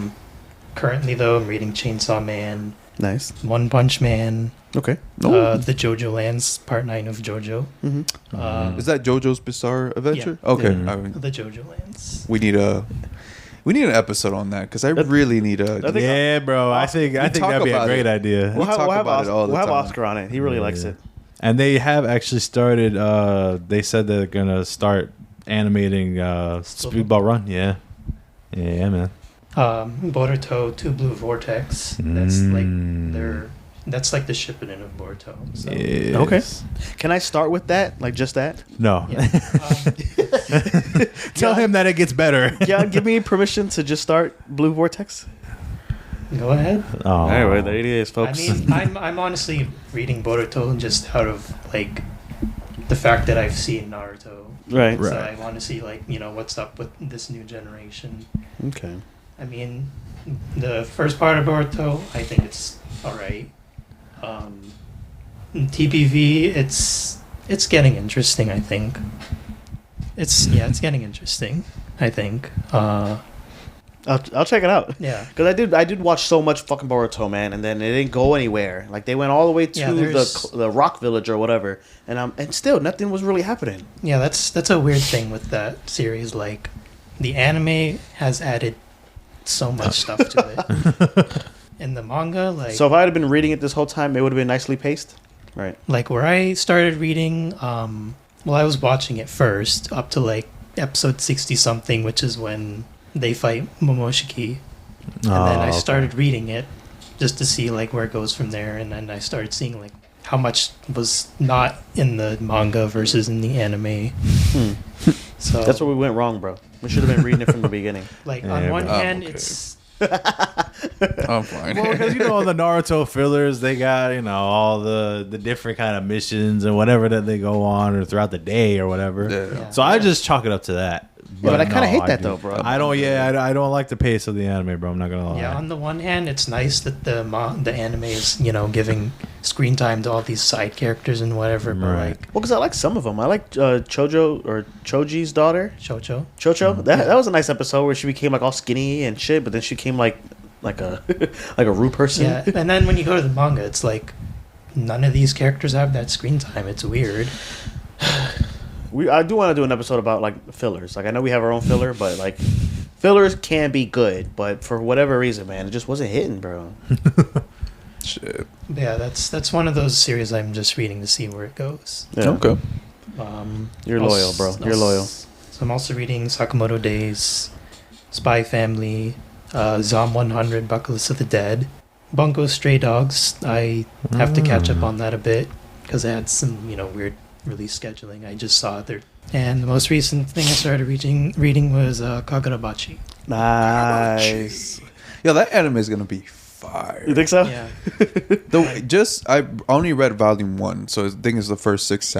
Currently, though, I'm reading Chainsaw Man, Nice. One Punch Man, Okay. the JoJo Lands, Part 9 of JoJo. Mm-hmm. Is that JoJo's Bizarre Adventure? Yeah. Okay. Yeah. I mean, The JoJo Lands. we need an episode on that because I really need a. I think- Yeah, bro. I think talk that'd be a about great it. idea. We talk about it all the we'll have time. Oscar on it. He really likes it. And they have actually started. They said they're gonna start animating Speedball Run. Yeah, man. Boruto to Blue Vortex. That's the Shippuden of Boruto. So. Yes. Okay. Can I start with that? Just that? No. Yeah. Tell him that it gets better. Yeah, give me permission to just start Blue Vortex. Go ahead. Oh. Anyway, there it is, I folks. mean, I'm honestly reading Boruto just out of the fact that I've seen Naruto. right. So I want to see what's up with this new generation. Okay. I mean, the first part of Boruto, I think it's all right. TPV, it's getting interesting. I think it's getting interesting. I think. I'll check it out. Yeah. Because I did watch so much fucking Boruto, man, and then it didn't go anywhere. They went all the way to the Rock Village or whatever, and still nothing was really happening. Yeah, that's a weird thing with that series. The anime has added so much stuff to it. In the manga, like So if I had been reading it this whole time, it would have been nicely paced, right? like where I started reading, well, I was watching it first up to like episode 60 something, which is when they fight Momoshiki, and then I started reading it just to see like where it goes from there, and then I started seeing like how much was not in the manga versus in the anime. So That's where we went wrong, bro. We should have been reading it from the beginning. like Yeah, on one but- hand, okay. it's I'm fine. Well, because on the Naruto fillers, they got all the different kind of missions and whatever that they go on or throughout the day or whatever. Yeah. So I just chalk it up to that. But I kinda hate that do- though, bro. I don't. Yeah, I don't like the pace of the anime, bro. I'm not gonna lie. yeah. On the one hand, it's nice that the anime is giving screen time to all these side characters and whatever. But Right. like Well, because I like some of them. I like Choji's daughter, Chocho, Chocho. That was a nice episode where she became like all skinny and shit, but then she came like a like a rude person. yeah. And then when you go to the manga, it's like none of these characters have that screen time. It's weird. I do want to do an episode about like fillers. Like I know we have our own filler, but like fillers can be good, but for whatever reason, man, it just wasn't hitting, bro. Shit. Yeah, that's one of those series I'm just reading to see where it goes. Yeah. Okay. You're loyal, bro. You're loyal. So I'm also reading Sakamoto Days, Spy Family, Zom 100, Bucklist of the Dead, Bungo Stray Dogs. I have to catch up on that a bit because it had some weird release scheduling. I just saw there. And the most recent thing I started reading was Kagurabachi. Nice. Yeah, that anime is gonna be fire. You think so? Yeah. I only read volume 1, so I think it's the first six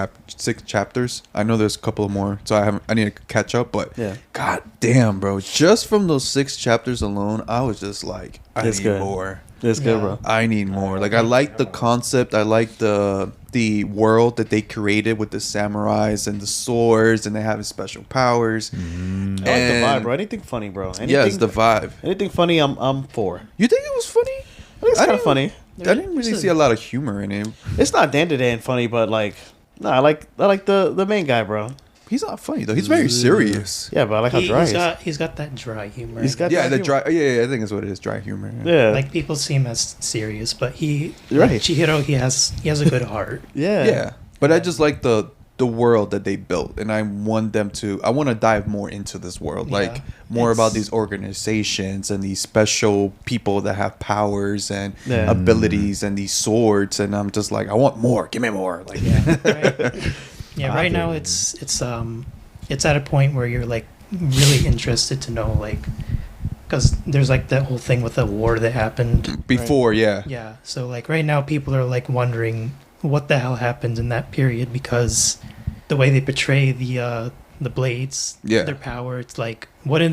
chapters. I know there's a couple more, so I need to catch up. But Yeah. god damn, bro, just from those 6 chapters alone, I was just like, I It's need good. more. It's good, Yeah. bro. I need more. Like I like the concept. I like the world that they created with the samurais and the swords, and they have special powers. I like the And- vibe, bro. Anything funny, bro. Anything, Yeah, it's the vibe. anything funny, I'm for. You think it was funny? I think it's I kind of didn't- funny. I didn't really see a lot of humor in it. It's not Dandadan funny, but like, no, I like the main guy, bro. He's not funny though. He's very serious. Yeah, but I like how dry he is. He's got that dry humor. He's got Yeah, dry the humor. dry. Yeah, I think that's what it is. Dry humor. Yeah, like people see him as serious, but You're right. Chihiro, he has a good heart. yeah, Yeah, but I just like the world that they built, and I want to dive more into this world, Yeah, like more about it's- these organizations and these special people that have powers and Yeah. abilities and these swords, and I'm just like, I want more. Give me more. Like, Yeah, right. Yeah, I right do. now it's at a point where you're like really interested to know like because there's like that whole thing with the war that happened. before, yeah. Yeah, so like right now people are like wondering what the hell happened in that period because the way they portray the blades, Yeah. their power, it's like what did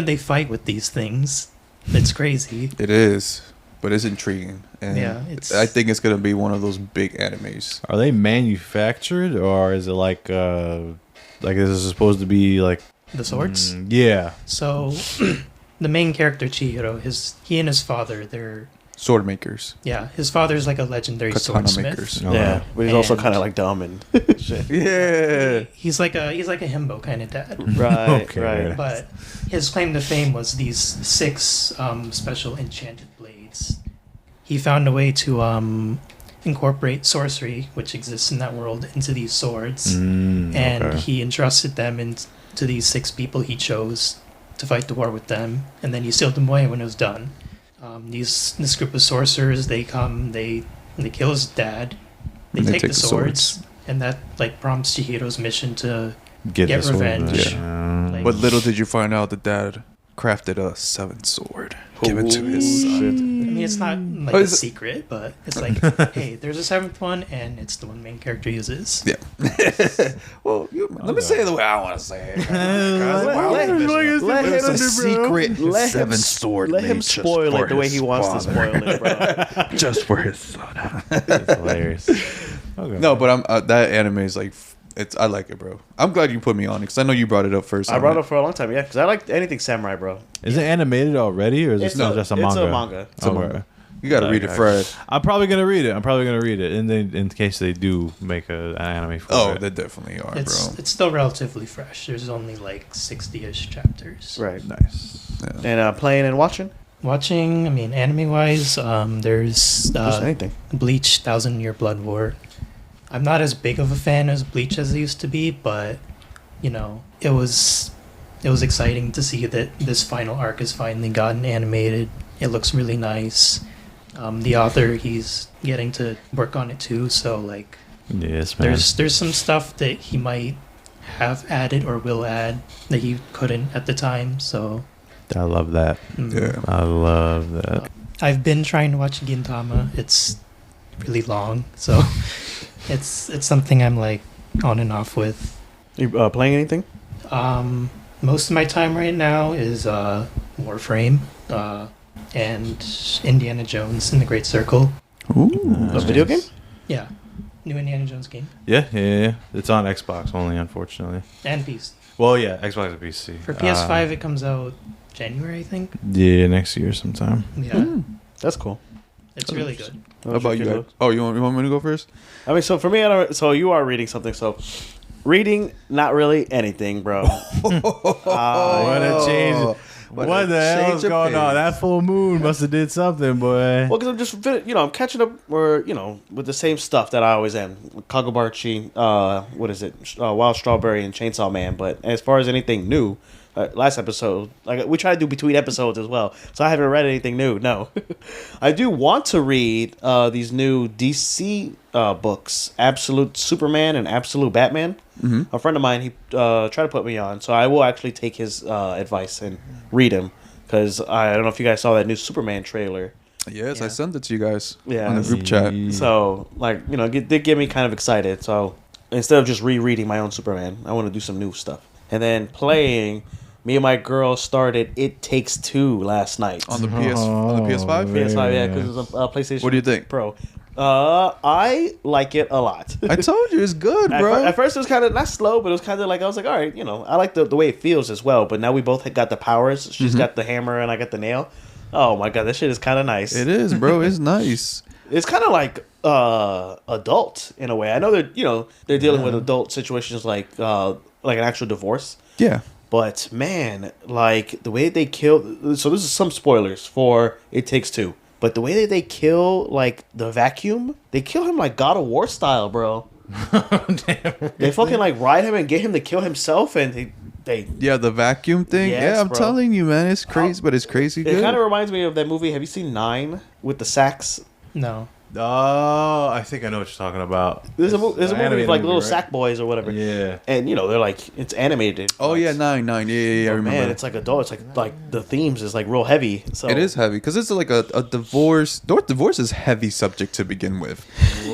they fight with these things? It's crazy. It is, but it's intriguing, and Yeah, it's- I think it's gonna be one of those big animes. Are they manufactured or is it like this is supposed to be like The swords. Yeah. So the main character Chihiro, he and his father, they're Sword makers, his father's like a legendary katana swordsmith. makers. Okay. yeah. But he's also And- kind of like dumb and shit. Yeah. He's like a himbo kind of dad. Right, Okay. right. But his claim to fame was these 6 special enchanted blades. He found a way to incorporate sorcery, which exists in that world, into these swords, and okay. he entrusted them to these 6 people he chose to fight the war with them, and then he sealed them away when it was done. This group of sorcerers, they come, they kill his dad, they take the swords, and that like prompts Chihiro's mission to get the sword revenge. back. Like- But little did you find out that Dad crafted a 7th sword, given to his son. Shit. I mean, it's not like Oh, a is it- secret, but it's like, hey, there's a 7th one, and it's the one main character uses. Yeah. Well, let me say it the way I want to say it. Let It's him- a secret Let him 7th sword. Let him made just spoil for it the way his he wants to father. spoil it, bro. Just for his son. That's hilarious. Okay. No, but that anime is like, I like it, bro. I'm glad you put me on it because I know you brought it up first. I brought it up for a long time, yeah, because I like anything samurai, bro. Is it animated already or is it It's still a- just a it's manga? a manga. It's a Okay. manga. You got to read it, Okay. Fred. I'm probably gonna read it. And then in case they do make an anime for Oh, it. they definitely are, It's bro. still relatively fresh. There's only like 60-ish chapters. Right. Nice. And playing and watching? Watching, I mean, anime-wise, there's Just anything. Bleach, 1,000-Year Blood War. I'm not as big of a fan as Bleach as I used to be, but, you know, it was exciting to see that this final arc has finally gotten animated. It looks really nice. The author, he's getting to work on it too, so, like, Yes, man. there's some stuff that he might have added or will add that he couldn't at the time, so... I love that. Yeah. I love that. I've been trying to watch Gintama. It's really long, so it's something I'm like on and off with. You playing anything? Most of my time right now is Warframe and Indiana Jones in the Great Circle. Ooh. A video game? Yeah, new Indiana Jones game Yeah. It's on Xbox only, unfortunately. and PC. Well, yeah, Xbox and PC. For PS5, it comes out January, I think. Yeah, next year sometime. Yeah, That's cool. it's really good. How about you guys? Oh, you want me to go first? I mean, so for me, so you are reading something. So reading, not really anything, bro. What a change. What the hell is going on? That full moon must have did something, boy. Well, because I'm just, I'm catching up, with the same stuff that I always am. Kagabarchi, what is it? Wild Strawberry and Chainsaw Man. But as far as anything new, last episode, like we try to do between episodes as well. So I haven't read anything new. No, I do want to read these new DC books, Absolute Superman and Absolute Batman. Mm-hmm. A friend of mine, he tried to put me on, so I will actually take his advice and read him, because I don't know if you guys saw that new Superman trailer. Yes, Yeah. I sent it to you guys Yeah. on the group chat. So, like, it did get me kind of excited. So, instead of just rereading my own Superman, I want to do some new stuff. And then playing, me and my girl started It Takes Two last night. On the PS5? PS5, yeah, because it was a PlayStation What do you think? Pro. I like it a lot. I told you it's good, bro. At first, it was kind of not slow, but it was kind of like I was like, all right, I like the way it feels as well. But now we both got the powers. She's got the hammer and I got the nail. Oh my god, that shit is kind of nice. It is, bro. It's nice. It's kind of like adult in a way. I know they're dealing with adult situations like an actual divorce. Yeah. But man, like the way they kill. So this is some spoilers for It Takes Two. But the way that they kill, like, the vacuum, they kill him like God of War style, bro. Damn. They fucking, like, ride him and get him to kill himself, and they Yeah, the vacuum thing. Yes, yeah, I'm bro. telling you, man. It's crazy, but it's crazy It good. kind of reminds me of that movie. Have you seen Nine with the sax? No. Oh, I think I know what you're talking about. There's a movie Animated with, like, little right? sack boys or whatever. Yeah. And, they're, like, it's animated. Oh, but- yeah, 9. Yeah, I but, remember. man, it's, like, adult. It's, like the themes is, like, real heavy. So It is heavy because it's like a divorce. Divorce is heavy subject to begin with.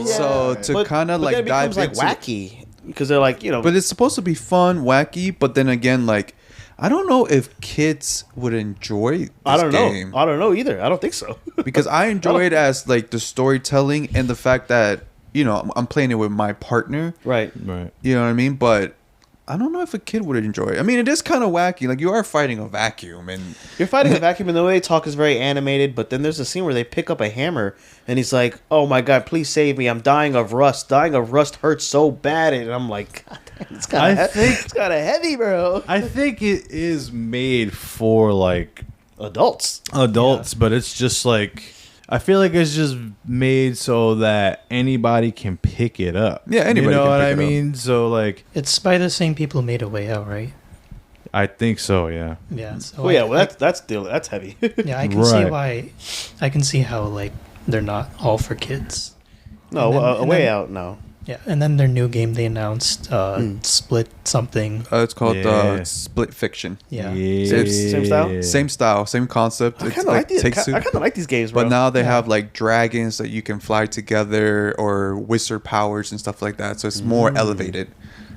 So to kind of like then it dive becomes, into, like, wacky. Because they're, like, but it's supposed to be fun, wacky. But then again, like I don't know if kids would enjoy this I don't game. know. I don't know either. I don't think so. Because I enjoy it as like the storytelling and the fact that I'm playing it with my partner. Right. Right. You know what I mean? But I don't know if a kid would enjoy it. I mean, it is kind of wacky. Like you are fighting a vacuum, and You're fighting a vacuum, and the way they talk is very animated. But then there's a scene where they pick up a hammer, and he's like, "Oh my god, please save me! I'm dying of rust. Dying of rust hurts so bad." And I'm like, God damn, it's kind of heavy, bro. I think it is made for like Adults. adults, but it's just like I feel like it's just made so that anybody can pick it up. Yeah, anybody You know can what pick I it up. mean? So like, It's by the same people who made A Way Out, right? I think so. Yeah. Yeah. So Oh yeah, well that's heavy. yeah, I can see Right. why. I can see how like they're not all for kids. No, And then- A and Way then- Out. No. Yeah, and then their new game they announced, Split something. it's called Yeah. Split Fiction. Yeah. Same style? Same style, same concept. I It's kind of like these. I Takes Two. kind of like these games, bro. But now they Yeah. have like dragons that you can fly together or wizard powers and stuff like that. So it's more elevated.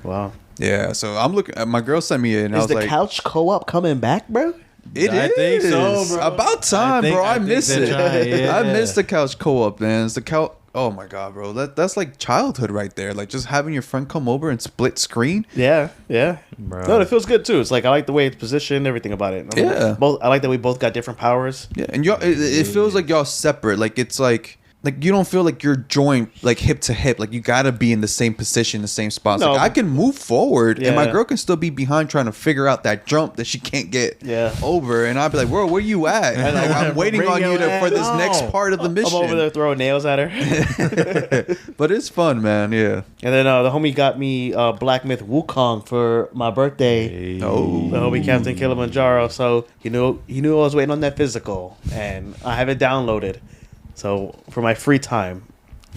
Wow. Yeah. So I'm looking. My girl sent me it, and I Is was the like, couch co-op coming back, bro? "It I is think so, bro. About time, bro. I miss they're it. trying, yeah. I miss the couch co-op, man. It's the couch. Oh my god, bro. That's like childhood right there. Like just having your friend come over and split screen. Yeah, yeah. Bro. No, it feels good too. It's like I like the way it's positioned, everything about it. Yeah. I like that we both got different powers. Yeah, and y'all, it feels like y'all separate. Like it's like like you don't feel like you're joined like hip to hip. Like you gotta be in the same position, the same spot. No. Like I can move forward, and my Yeah. girl can still be behind trying to figure out that jump that she can't get Yeah. over. And I'll be like, "Bro, where you at?" And like, I'm waiting on you for this next part of the mission. I'm over there throwing nails at her. But it's fun, man. Yeah. And then the homie got me Black Myth Wukong for my birthday. Oh. The homie Captain Kilimanjaro. So he knew I was waiting on that physical, and I have it downloaded. So for my free time,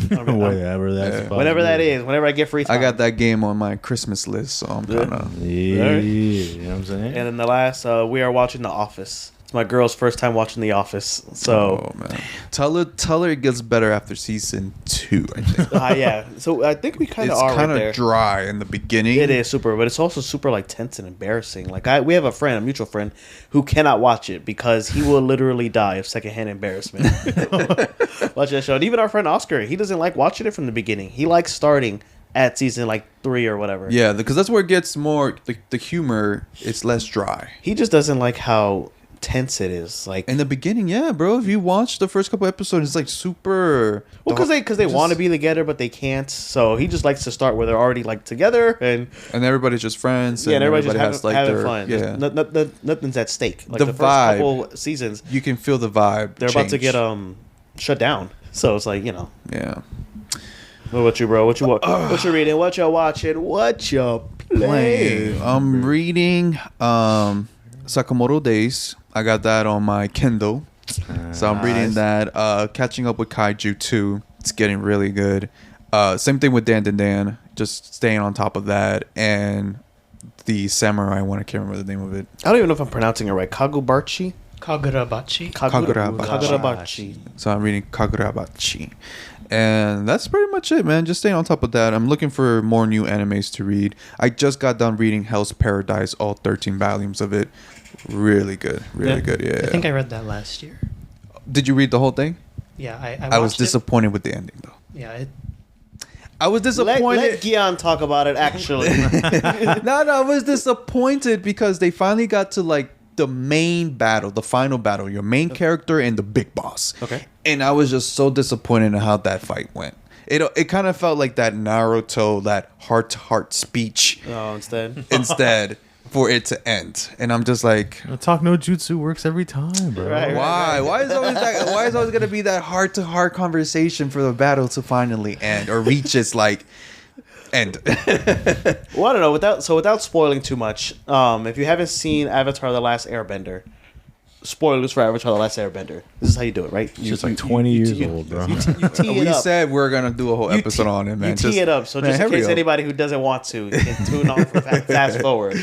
Whatever that's whenever that is, whenever I get free time, I got that game on my Christmas list, so I'm kind of. Yeah, you know what I'm saying? And then the last, we are watching The Office. It's my girl's first time watching The Office. So, Oh man, tell her it gets better after season 2. I think yeah. So I think we kind of it's are right kind there. of dry in the beginning. It is super, but it's also super like tense and embarrassing. Like we have a mutual friend, who cannot watch it because he will literally die of secondhand embarrassment. Watch that show. And even our friend Oscar, he doesn't like watching it from the beginning. He likes starting at season like 3 or whatever. Yeah, because that's where it gets more the humor. It's less dry. He just doesn't like how tense it is. Like In the beginning, yeah, bro. If you watch the first couple episodes, it's like super. well, because they want to be together, but they can't. So he just likes to start where they're already like together, and everybody's just friends. yeah, And and everybody's everybody just having their, fun. Yeah, There's nothing's at stake. Like The the first vibe. couple seasons, you can feel the vibe. they're about to change. get shut down. So it's like Yeah. what about you, bro? What you reading? What you watching? What you playing? I'm reading Sakamoto Days. I got that on my Kindle. So I'm reading that. Catching up with Kaiju 2. It's getting really good. Same thing with Dandadan. Just staying on top of that. And the samurai one, I can't remember the name of it. I don't even know if I'm pronouncing it right. Kagurabachi? Kagurabachi. Kagurabachi. So I'm reading Kagurabachi. And that's pretty much it, man. Just staying on top of that. I'm looking for more new animes to read. I just got done reading Hell's Paradise, all 13 volumes of it. Really good. Really good, yeah. I think I read that last year. Did you read the whole thing? Yeah, I I was watched it. disappointed with the ending, though. Yeah, I was Let disappointed. Gyaan talk about it, actually. No, I was disappointed because they finally got to like the main battle, the final battle, your main character and the big boss. Okay. And I was just so disappointed in how that fight went. It kind of felt like that Naruto, that heart-to-heart speech Oh, instead for it to end. And I'm just like, Talk no jutsu works every time, bro. Right. why? Why is always gonna be that heart-to-heart conversation for the battle to finally end or reach its like end? Well, I don't know. Without spoiling too much, if you haven't seen Avatar: The Last Airbender, spoilers for Avatar: The Last Airbender. This is how you do it, right? It's just like 20 years old, bro. You tee it We up. said we're gonna do a whole episode on it, man. You tee it up, so just in hurry case up. anybody who doesn't want to can tune on for fast forward.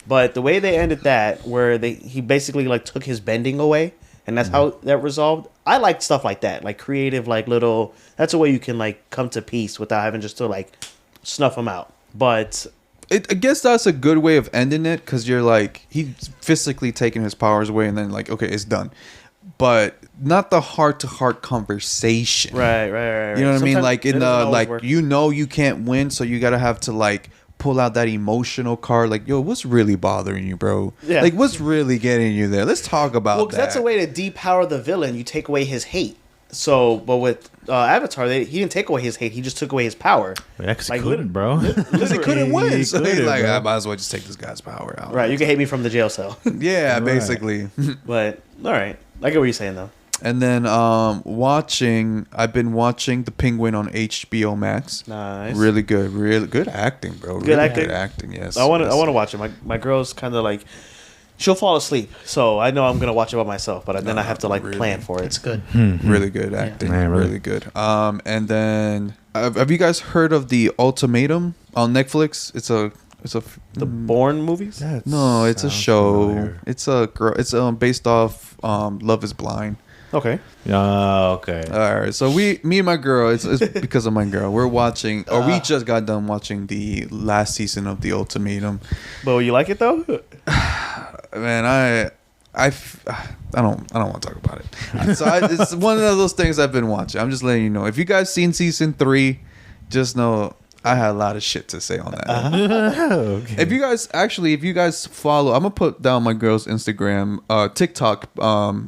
But the way they ended that, where he basically like took his bending away, and that's how that resolved. I like stuff like that, like creative, like little. That's a way you can like come to peace without having just to like snuff them out. But I guess that's a good way of ending it because you're like he's physically taking his powers away and then like okay, it's done. But not the heart-to-heart conversation. right. You know what I mean? Sometimes Like it in doesn't the always like work. you can't win, so you gotta have to like pull out that emotional card. Like, yo, what's really bothering you, bro? Yeah. Like, what's really getting you there? Let's talk about Well, 'cause that. that's a way to depower the villain. You take away his hate. So, but with Avatar, he didn't take away his hate. He just took away his power. Yeah, 'cause he Like, couldn't, bro. Because he couldn't win. He So he's couldn't, like, bro. I might as well just take this guy's power out. Right, you can hate me from the jail cell. Yeah, Right. basically. But all right, I get what you're saying though. And then I've been watching The Penguin on HBO Max. Nice. Really good acting, bro. Good Really acting? Good acting, yes. I want Yes. to watch it. My girl's kind of like, she'll fall asleep, so I know I'm gonna watch it by myself. But then I have to like really. plan for it. it's good. Really good acting. Man, really. really good. And then have you guys heard of The Ultimatum on Netflix? It's a The Bourne movies. no, it's a Sounds show. familiar. It's a girl. It's based off Love Is Blind. Okay. Okay. All right, so me and my girl, it's because of my girl. We're watching, or we just got done watching the last season of The Ultimatum. But you like it though? Man, I don't want to talk about it. So it's one of those things I've been watching. I'm just letting you know. If you guys seen season 3, just know I had a lot of shit to say on that. Okay. If you guys follow, I'm gonna put down my girl's Instagram, TikTok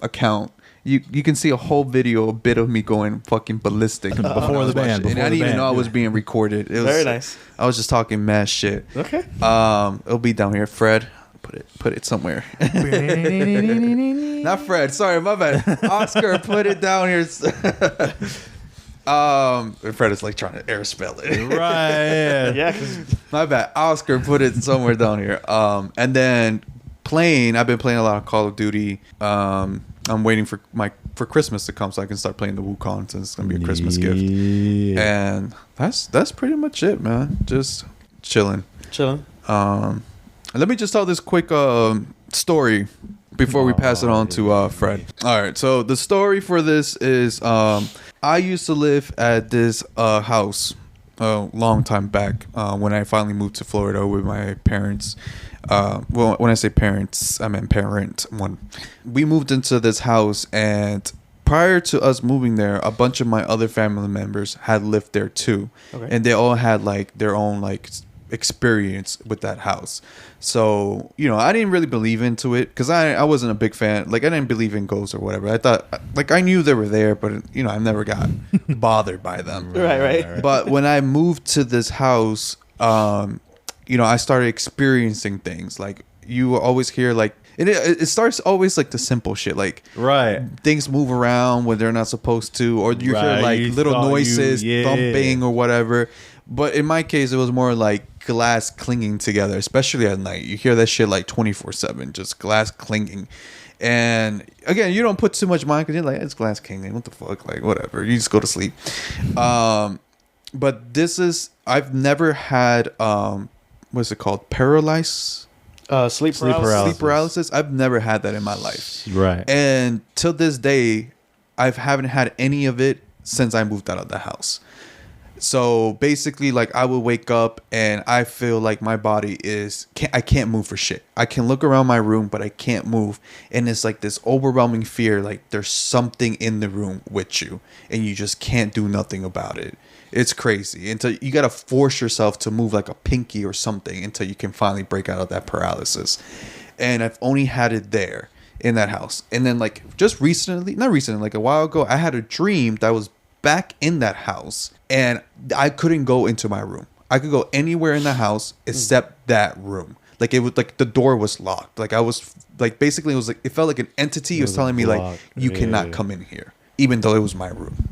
account You can see a whole video, a bit of me going fucking ballistic Before the band, and I didn't even know I was being recorded. It was Very nice. I was just talking mad shit. Okay. It'll be down here, Fred. Put it somewhere. Not Fred. Sorry, my bad. Oscar, put it down here. Fred is like trying to air spell it. Right. Yeah. 'Cause My bad. Oscar, put it somewhere down here. And then I've been playing a lot of Call of Duty. I'm waiting for Christmas to come so I can start playing the Wukong since it's gonna be a Christmas gift. And that's pretty much it, man. Just chilling. Let me just tell this quick story before we pass it on to Fred. All right, so the story for this is I used to live at this house a long time back when I finally moved to Florida with my parents. Well, when I say parents, I mean parent one. We moved into this house, and prior to us moving there, a bunch of my other family members had lived there too. Okay. And they all had like their own like experience with that house. So, you know, I didn't really believe into it because I wasn't a big fan. Like, I didn't believe in ghosts or whatever. I thought, like, I knew they were there, but, you know, I never got bothered by them. Right. But when I moved to this house, you know, I started experiencing things. Like, you will always hear, like, it starts always like the simple shit, like things move around when they're not supposed to, or you hear like little noises, thumping or whatever. But in my case, it was more like glass clinging together, especially at night. You hear that shit like 24/7, just glass clinging. And again, you don't put too much mind because you're like, it's glass clinging. What the fuck? Like, whatever. You just go to sleep. But I've never had, what's it called? Sleep paralysis. I've never had that in my life. Right. And till this day, I haven't had any of it since I moved out of the house. So basically, like, I would wake up and I feel like my body I can't move for shit. I can look around my room, but I can't move. And it's like this overwhelming fear, like there's something in the room with you and you just can't do nothing about it. It's crazy. Until you got to force yourself to move like a pinky or something until you can finally break out of that paralysis. And I've only had it there in that house. And then like just not recently, like a while ago, I had a dream that was back in that house and I couldn't go into my room. I could go anywhere in the house except that room. Like, it was like the door was locked. Like, I was like, basically it was like, it felt like an entity was telling me like, you cannot come in here, even though it was my room.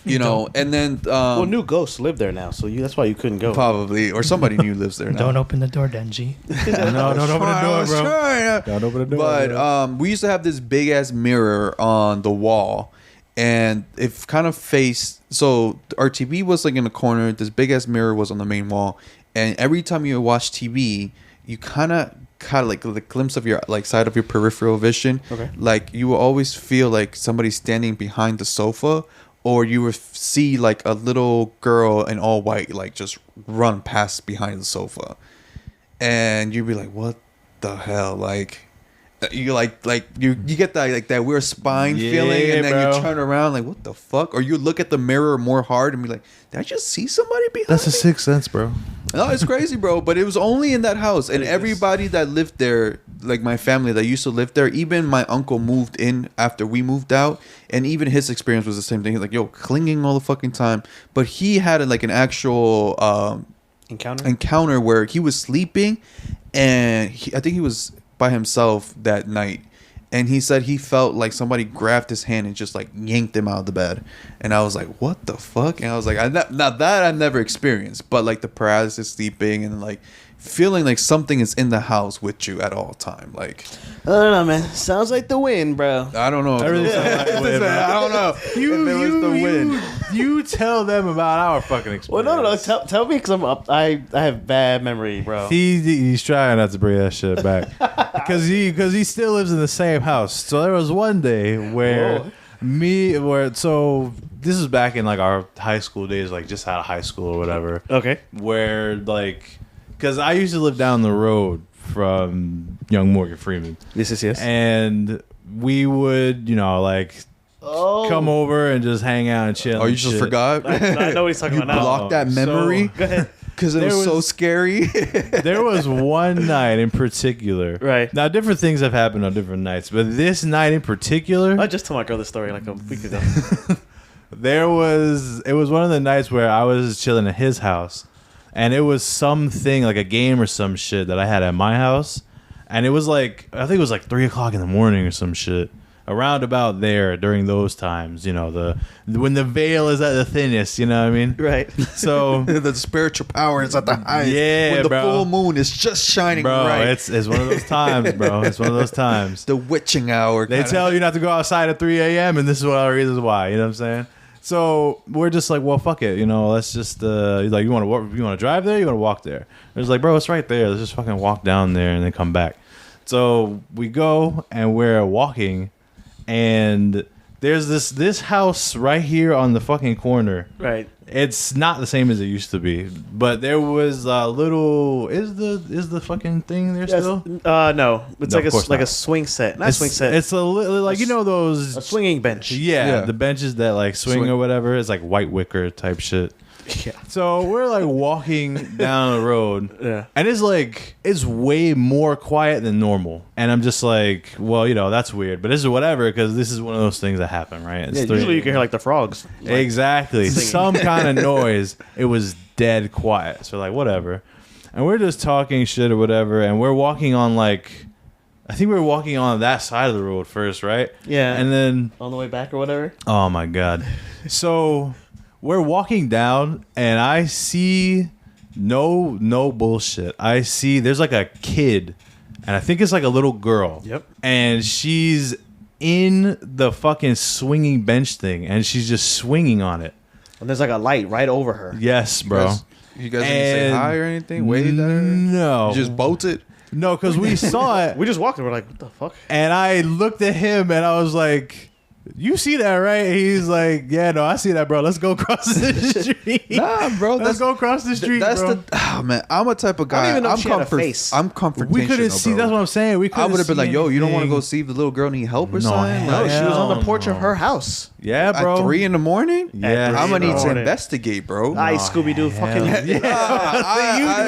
You know, and then well, new ghosts live there now, so that's why you couldn't go. Probably, or somebody new lives there now. Don't open the door, Denji. No, don't open the door, bro. Don't open the door. But we used to have this big ass mirror on the wall, and it kind of faced. So our TV was like in the corner. This big ass mirror was on the main wall, and every time you would watch TV, you kind of like the glimpse of your like side of your peripheral vision. Okay. Like, you will always feel like somebody's standing behind the sofa. Or you would see like a little girl in all white, like just run past behind the sofa, and you'd be like, "What the hell?" Like, you you get that like that weird spine feeling, and then you turn around like, "What the fuck?" Or you look at the mirror more hard and be like, "Did I just see somebody behind?" That's a sixth sense, bro. No, it's crazy, bro. But it was only in that house, and everybody that lived there, like my family that used to live there, even my uncle moved in after we moved out, and even his experience was the same thing. He's like, yo, clinging all the fucking time. But he had like an actual encounter where he was sleeping, and I think he was by himself that night. And he said he felt like somebody grabbed his hand and just like yanked him out of the bed. And I was like, what the fuck? And I was like, not that I've never experienced, but like the paralysis, sleeping, and like feeling like something is in the house with you at all time. Like, I don't know, man. Sounds like the wind, bro. I don't know. I really sound like the wind, bro. I don't know. If it was the wind. You tell them about our fucking experience. Well, no. Tell me, because I have bad memory, bro. He's trying not to bring that shit back because he still lives in the same house. So there was one day where so this is back in like our high school days, like just out of high school or whatever. Okay. Where like, because I used to live down the road from young Morgan Freeman. Yes. And we would, like, come over and just hang out and chill. Oh, you just forgot? I know what he's talking about now. Block that memory? So, Go ahead. Because it was so scary. There was one night in particular. Right. Now, different things have happened on different nights, but this night in particular, I just told my girl this story like a week ago. it was one of the nights where I was chilling at his house, and it was something like a game or some shit that I had at my house, and it was like, I think it was like 3 o'clock in the morning or some shit. Around about there during those times, you know, when the veil is at the thinnest, you know what I mean? Right. So the spiritual power is at the highest. Yeah, when the bro. full moon is just shining bro, bright. it's one of those times, bro. It's one of those times. The witching hour. They tell you not to go outside at 3 a.m. and this is one of the reasons why. You know what I'm saying? So we're just like, well, fuck it. You know, let's just like, you want to drive there? You want to walk there? It's like, bro, it's right there. Let's just fucking walk down there and then come back. So we go and we're walking. And there's this house right here on the fucking corner. Right. It's not the same as it used to be, but there was a little. Is the fucking thing there still? No. It's No, like of course a not. swing set. Not a swing set. It's a little like, you know, those a swinging bench. yeah, the benches that like swing or whatever. It's like white wicker type shit. Yeah. So we're like walking down the road, Yeah. and it's way more quiet than normal. And I'm just like, well, you know, that's weird, but this is whatever, because this is one of those things that happen, right? It's Usually you can hear like the frogs. Like, exactly singing. some kind of noise. It was dead quiet, so like whatever. And we're just talking shit or whatever, and we're walking on like, I think we were walking on that side of the road first, right? Yeah. And then, on the way back or whatever. oh my god, so we're walking down, and I see no bullshit. I see there's like a kid, and I think it's like a little girl. Yep. And she's in the fucking swinging bench thing, and she's just swinging on it. And there's like a light right over her. Yes, bro. You guys didn't say And hi or anything? Waved at her? No. You just bolted? No, because we saw it, We just walked and we're like, what the fuck? and I looked at him, and I was like, you see that, right? And he's like, yeah, no, I see that, bro. Let's go across the street. Nah, bro. Let's go across the street, That's bro. man. I'm a type of guy. I don't even know if I'm she had a face. I'm confrontational. We couldn't see. bro. That's what I'm saying. We I couldn't would have been see like, yo, you don't want to anything. go see if the little girl need help or No, something? hell No, she was on the Hell porch of no. her house. Yeah, bro. At 3 a.m? Yeah, I'm gonna need to morning. investigate, bro. I Scooby Doo fucking. Yeah, you do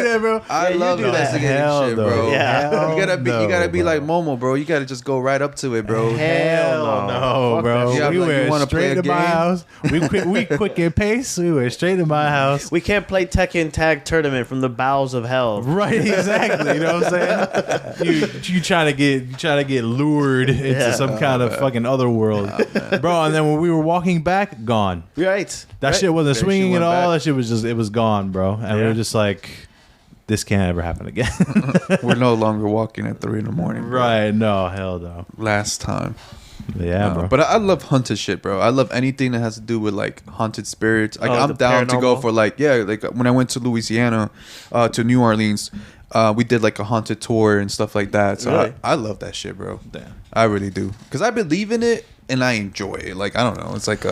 that, bro. I Yeah, you love do that. investigating Hell shit, no. bro. Yeah. You gotta be bro. like Momo, bro. You gotta just go right up to it, bro. Hell no, Fuck bro. that shit. Yeah, We like, you went wanna play straight a to my game? house. We quick and pace. We went straight to my house. We can't play Tekken Tag Tournament from the bowels of hell. Right, exactly. You know what I'm saying? You trying to get lured into Yeah. some kind of fucking other world, bro. And then when we were walking back, gone. Right. That Right. shit wasn't There she swinging at went all. back. That shit was just, it was gone, bro. And we Yeah. were just like, this can't ever happen again. We're no longer walking at 3 a.m. bro. Right? No, hell no. Last time. Yeah, bro. But I love haunted shit, bro. I love anything that has to do with like haunted spirits. Like Oh, I'm the down to go paranormal? for like like when I went to Louisiana, to New Orleans, we did like a haunted tour and stuff like that. So Really? I love that shit, bro. Damn. I really do because I believe in it and I enjoy it. Like I don't know, it's like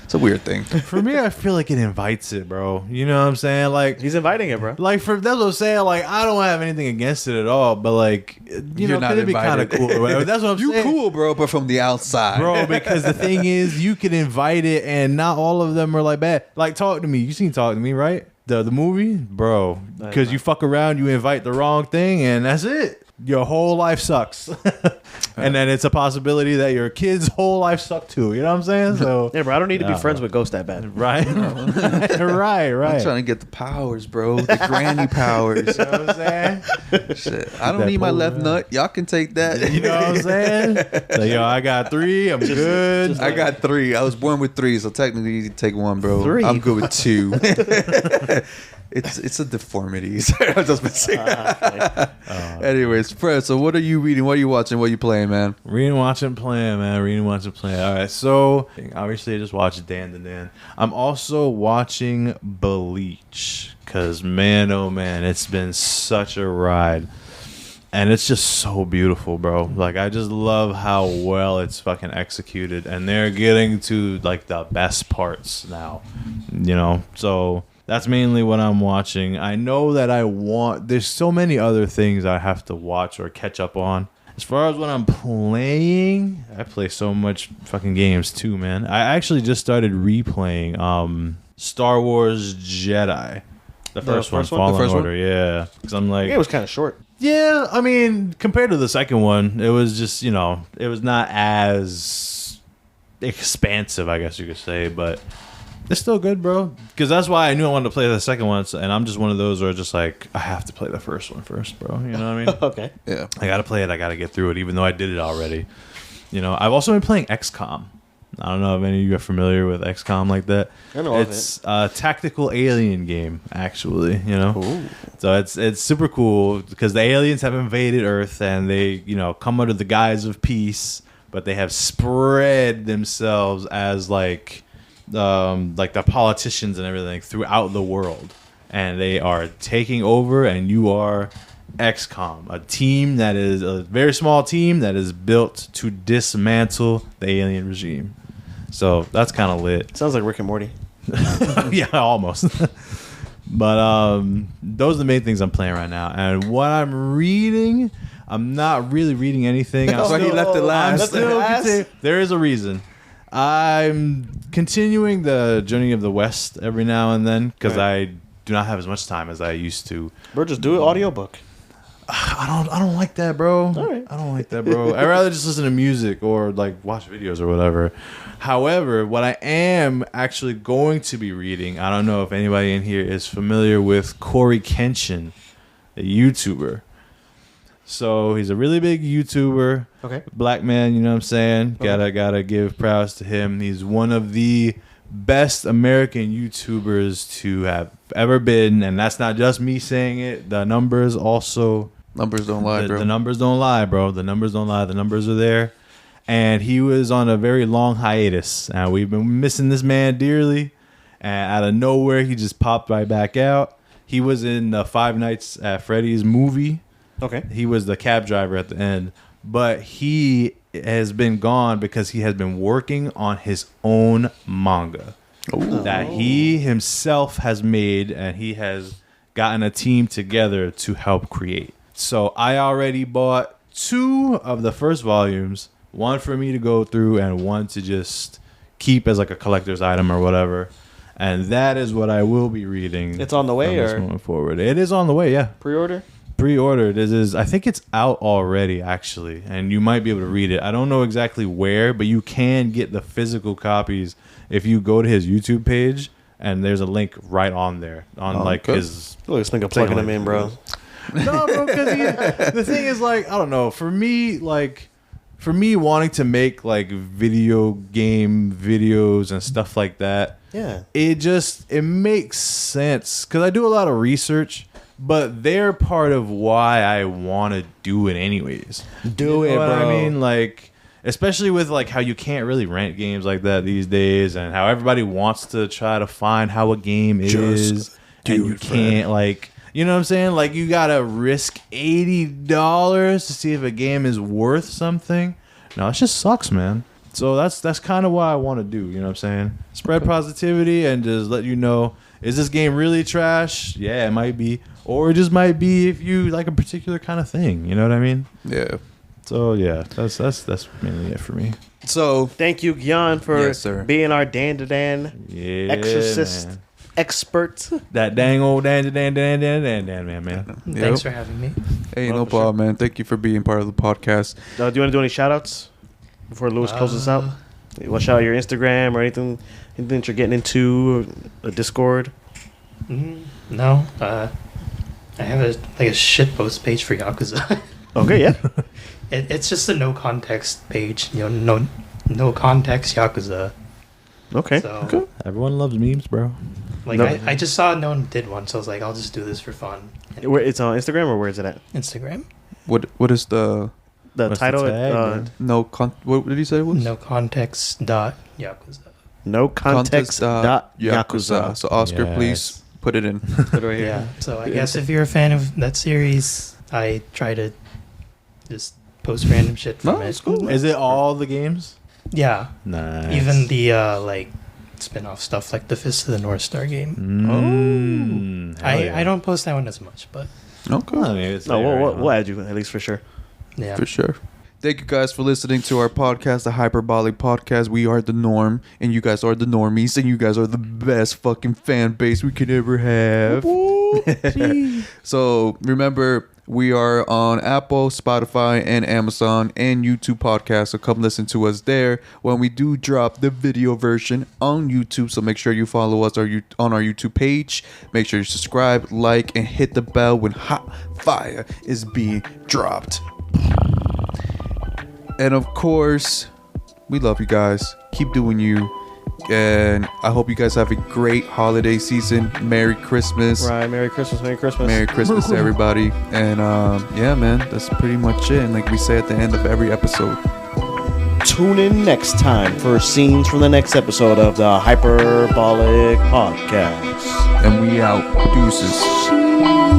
it's a weird thing. For me, I feel like it invites it, bro. You know what I'm saying? Like, He's inviting it, bro. that's what I'm saying. Like, I don't have anything against it at all, but like, you know, You're not could it be kind of invited. cool? Or whatever. That's what I'm You saying. cool, bro, but from the outside, Bro, because the thing is, you can invite it, and not all of them are like bad. Like, Talk to Me. You seen Talk to Me, right? The movie, bro. Because you fuck around, you invite the wrong thing, and that's it. Your whole life sucks. And then it's a possibility that your kid's whole life sucked too. You know what I'm saying? So Yeah, bro. I don't need to be Nah, friends bro. with Ghost that bad. right, right. I'm trying to get the powers, bro. The granny powers. You know what I'm saying? Shit. I don't That need my pole, left man. nut. Y'all can take that. You know what I'm saying? Like, yo, I got 3. I'm good. I got 3. I was born with 3, so technically you can take 1, bro. 3? I'm good with 2. It's a deformity. I'm just saying. Anyways, Fred, so what are you reading? What are you watching? What are you playing, man? Reading, watching, playing, man. Reading, watching, playing. All right, so obviously I just watched Dandadan. I'm also watching Bleach because, man, oh man, it's been such a ride. And it's just so beautiful, bro. Like, I just love how well it's fucking executed. And they're getting to, like, the best parts now. You know? So that's mainly what I'm watching. I know that there's so many other things I have to watch or catch up on. As far as what I'm playing, I play so much fucking games too, man. I actually just started replaying Star Wars Jedi. The first one, first one? Fallen The first one? Order, yeah. Because I'm like, Yeah, it was kind of short. yeah, I mean, compared to the second one, it was just, it was not as expansive, I guess you could say, but it's still good, bro. Because that's why I knew I wanted to play the second one, and I'm just one of those where just like, I have to play the first one first, bro. You know what I mean? Okay. Yeah. I gotta play it. I gotta get through it, even though I did it already. I've also been playing XCOM. I don't know if any of you are familiar with XCOM like that. I know of It's a tactical alien game, actually. Ooh. So it's super cool because the aliens have invaded Earth and they come under the guise of peace, but they have spread themselves as like the politicians and everything throughout the world, and they are taking over. And you are XCOM, a team that is a very small team that is built to dismantle the alien regime. So that's kind of lit. Sounds like Rick and Morty. Yeah, almost. But those are the main things I'm playing right now. And what I'm reading, I'm not really reading anything. That's why he left it last. I'm still there is a reason. I'm continuing the Journey of the West every now and then because I do not have as much time as I used to. Bro, just do an audiobook. I don't like that, bro. right. I don't like that, bro. I'd rather just listen to music or like watch videos or whatever. However, what I am actually going to be reading, I don't know if anybody in here is familiar with Corey Kenshin, a YouTuber. So he's a really big YouTuber. Okay. Black man, you know what I'm saying? Okay. Gotta give props to him. He's one of the best American YouTubers to have ever been, and that's not just me saying it. The numbers also Numbers don't lie, bro. the numbers don't lie, bro. The numbers don't lie. The numbers are there. And he was on a very long hiatus, and we've been missing this man dearly. And out of nowhere, he just popped right back out. He was in the Five Nights at Freddy's movie. Okay. He was the cab driver at the end, but he has been gone because he has been working on his own manga that he himself has made, and he has gotten a team together to help create. So I already bought 2 of the first volumes, one for me to go through and one to just keep as like a collector's item or whatever. And that is what I will be reading. It's on the way, from this or moment forward? It is on the way, yeah. pre-order? Pre-ordered. I think it's out already, actually, and you might be able to read it. I don't know exactly where, but you can get the physical copies if you go to his YouTube page, and there's a link right on there on his. Look, this nigga plugging them in, bro. No, bro, because the thing is, like, I don't know. For me wanting to make like video game videos and stuff like that, Yeah. it makes sense because I do a lot of research. But they're part of why I want to do it anyways. Do it, What bro. I mean, like, especially with like how you can't really rent games like that these days, and how everybody wants to try to find how a game is, and you can't, like, you know what I'm saying? Like, you gotta risk $80 to see if a game is worth something. No, it just sucks, man. So that's kind of what I want to do. You know what I'm saying? Spread positivity and just let you know, is this game really trash? Yeah, it might be. Or it just might be if you like a particular kind of thing. You know what I mean? Yeah. So yeah, that's mainly it for me. So Thank you, Gyaan, for Yes, sir. being our Dandadan Yeah, exorcist man. expert. That dang old Dan man. Thanks for having me. hey, Oh, no for problem, man. Thank you for being part of the podcast. Do you want to do any shout-outs before Lewis closes out? You want to shout out your Instagram or anything that you're getting into, or a Discord? No, I have a shitpost page for Yakuza. Okay, yeah. It's just a no context page. No context Yakuza. Okay. So Everyone loves memes, bro. like No. I just saw no one did one, so I was like, I'll just do this for fun. And Where it's on Instagram, or where is it at? Instagram. What is the The What's the title? tag, man? what did he say it was? No context dot Yakuza. No context. Dot Yakuza. So Oscar, Yes. please put it in. Put it right here. Yeah. So I guess if you're a fan of that series, I try to just post random shit from No, it. it's cool. Is it all the games? Yeah. Nice. Even the like spin-off stuff like the Fist of the North Star game. Hell yeah. I don't post that one as much, but Okay. Well, I mean, it's No, there, we'll add you at least for sure. yeah. For sure. Thank you guys for listening to our podcast, the Hyperbolic Podcast. We are the norm, and you guys are the normies, and you guys are the best fucking fan base we could ever have. So remember, we are on Apple, Spotify, and Amazon, and YouTube podcasts. So come listen to us there when we do drop the video version on YouTube. So make sure you follow us on our YouTube page. Make sure you subscribe, like, and hit the bell when hot fire is being dropped. And of course, we love you guys. Keep doing you. And I hope you guys have a great holiday season. Merry Christmas. Right, Merry Christmas, Merry Christmas. Merry Christmas, everybody. And yeah, man, that's pretty much it. And like we say at the end of every episode, Tune in next time for scenes from the next episode of the Hyperbolic Podcast. and we out. Deuces.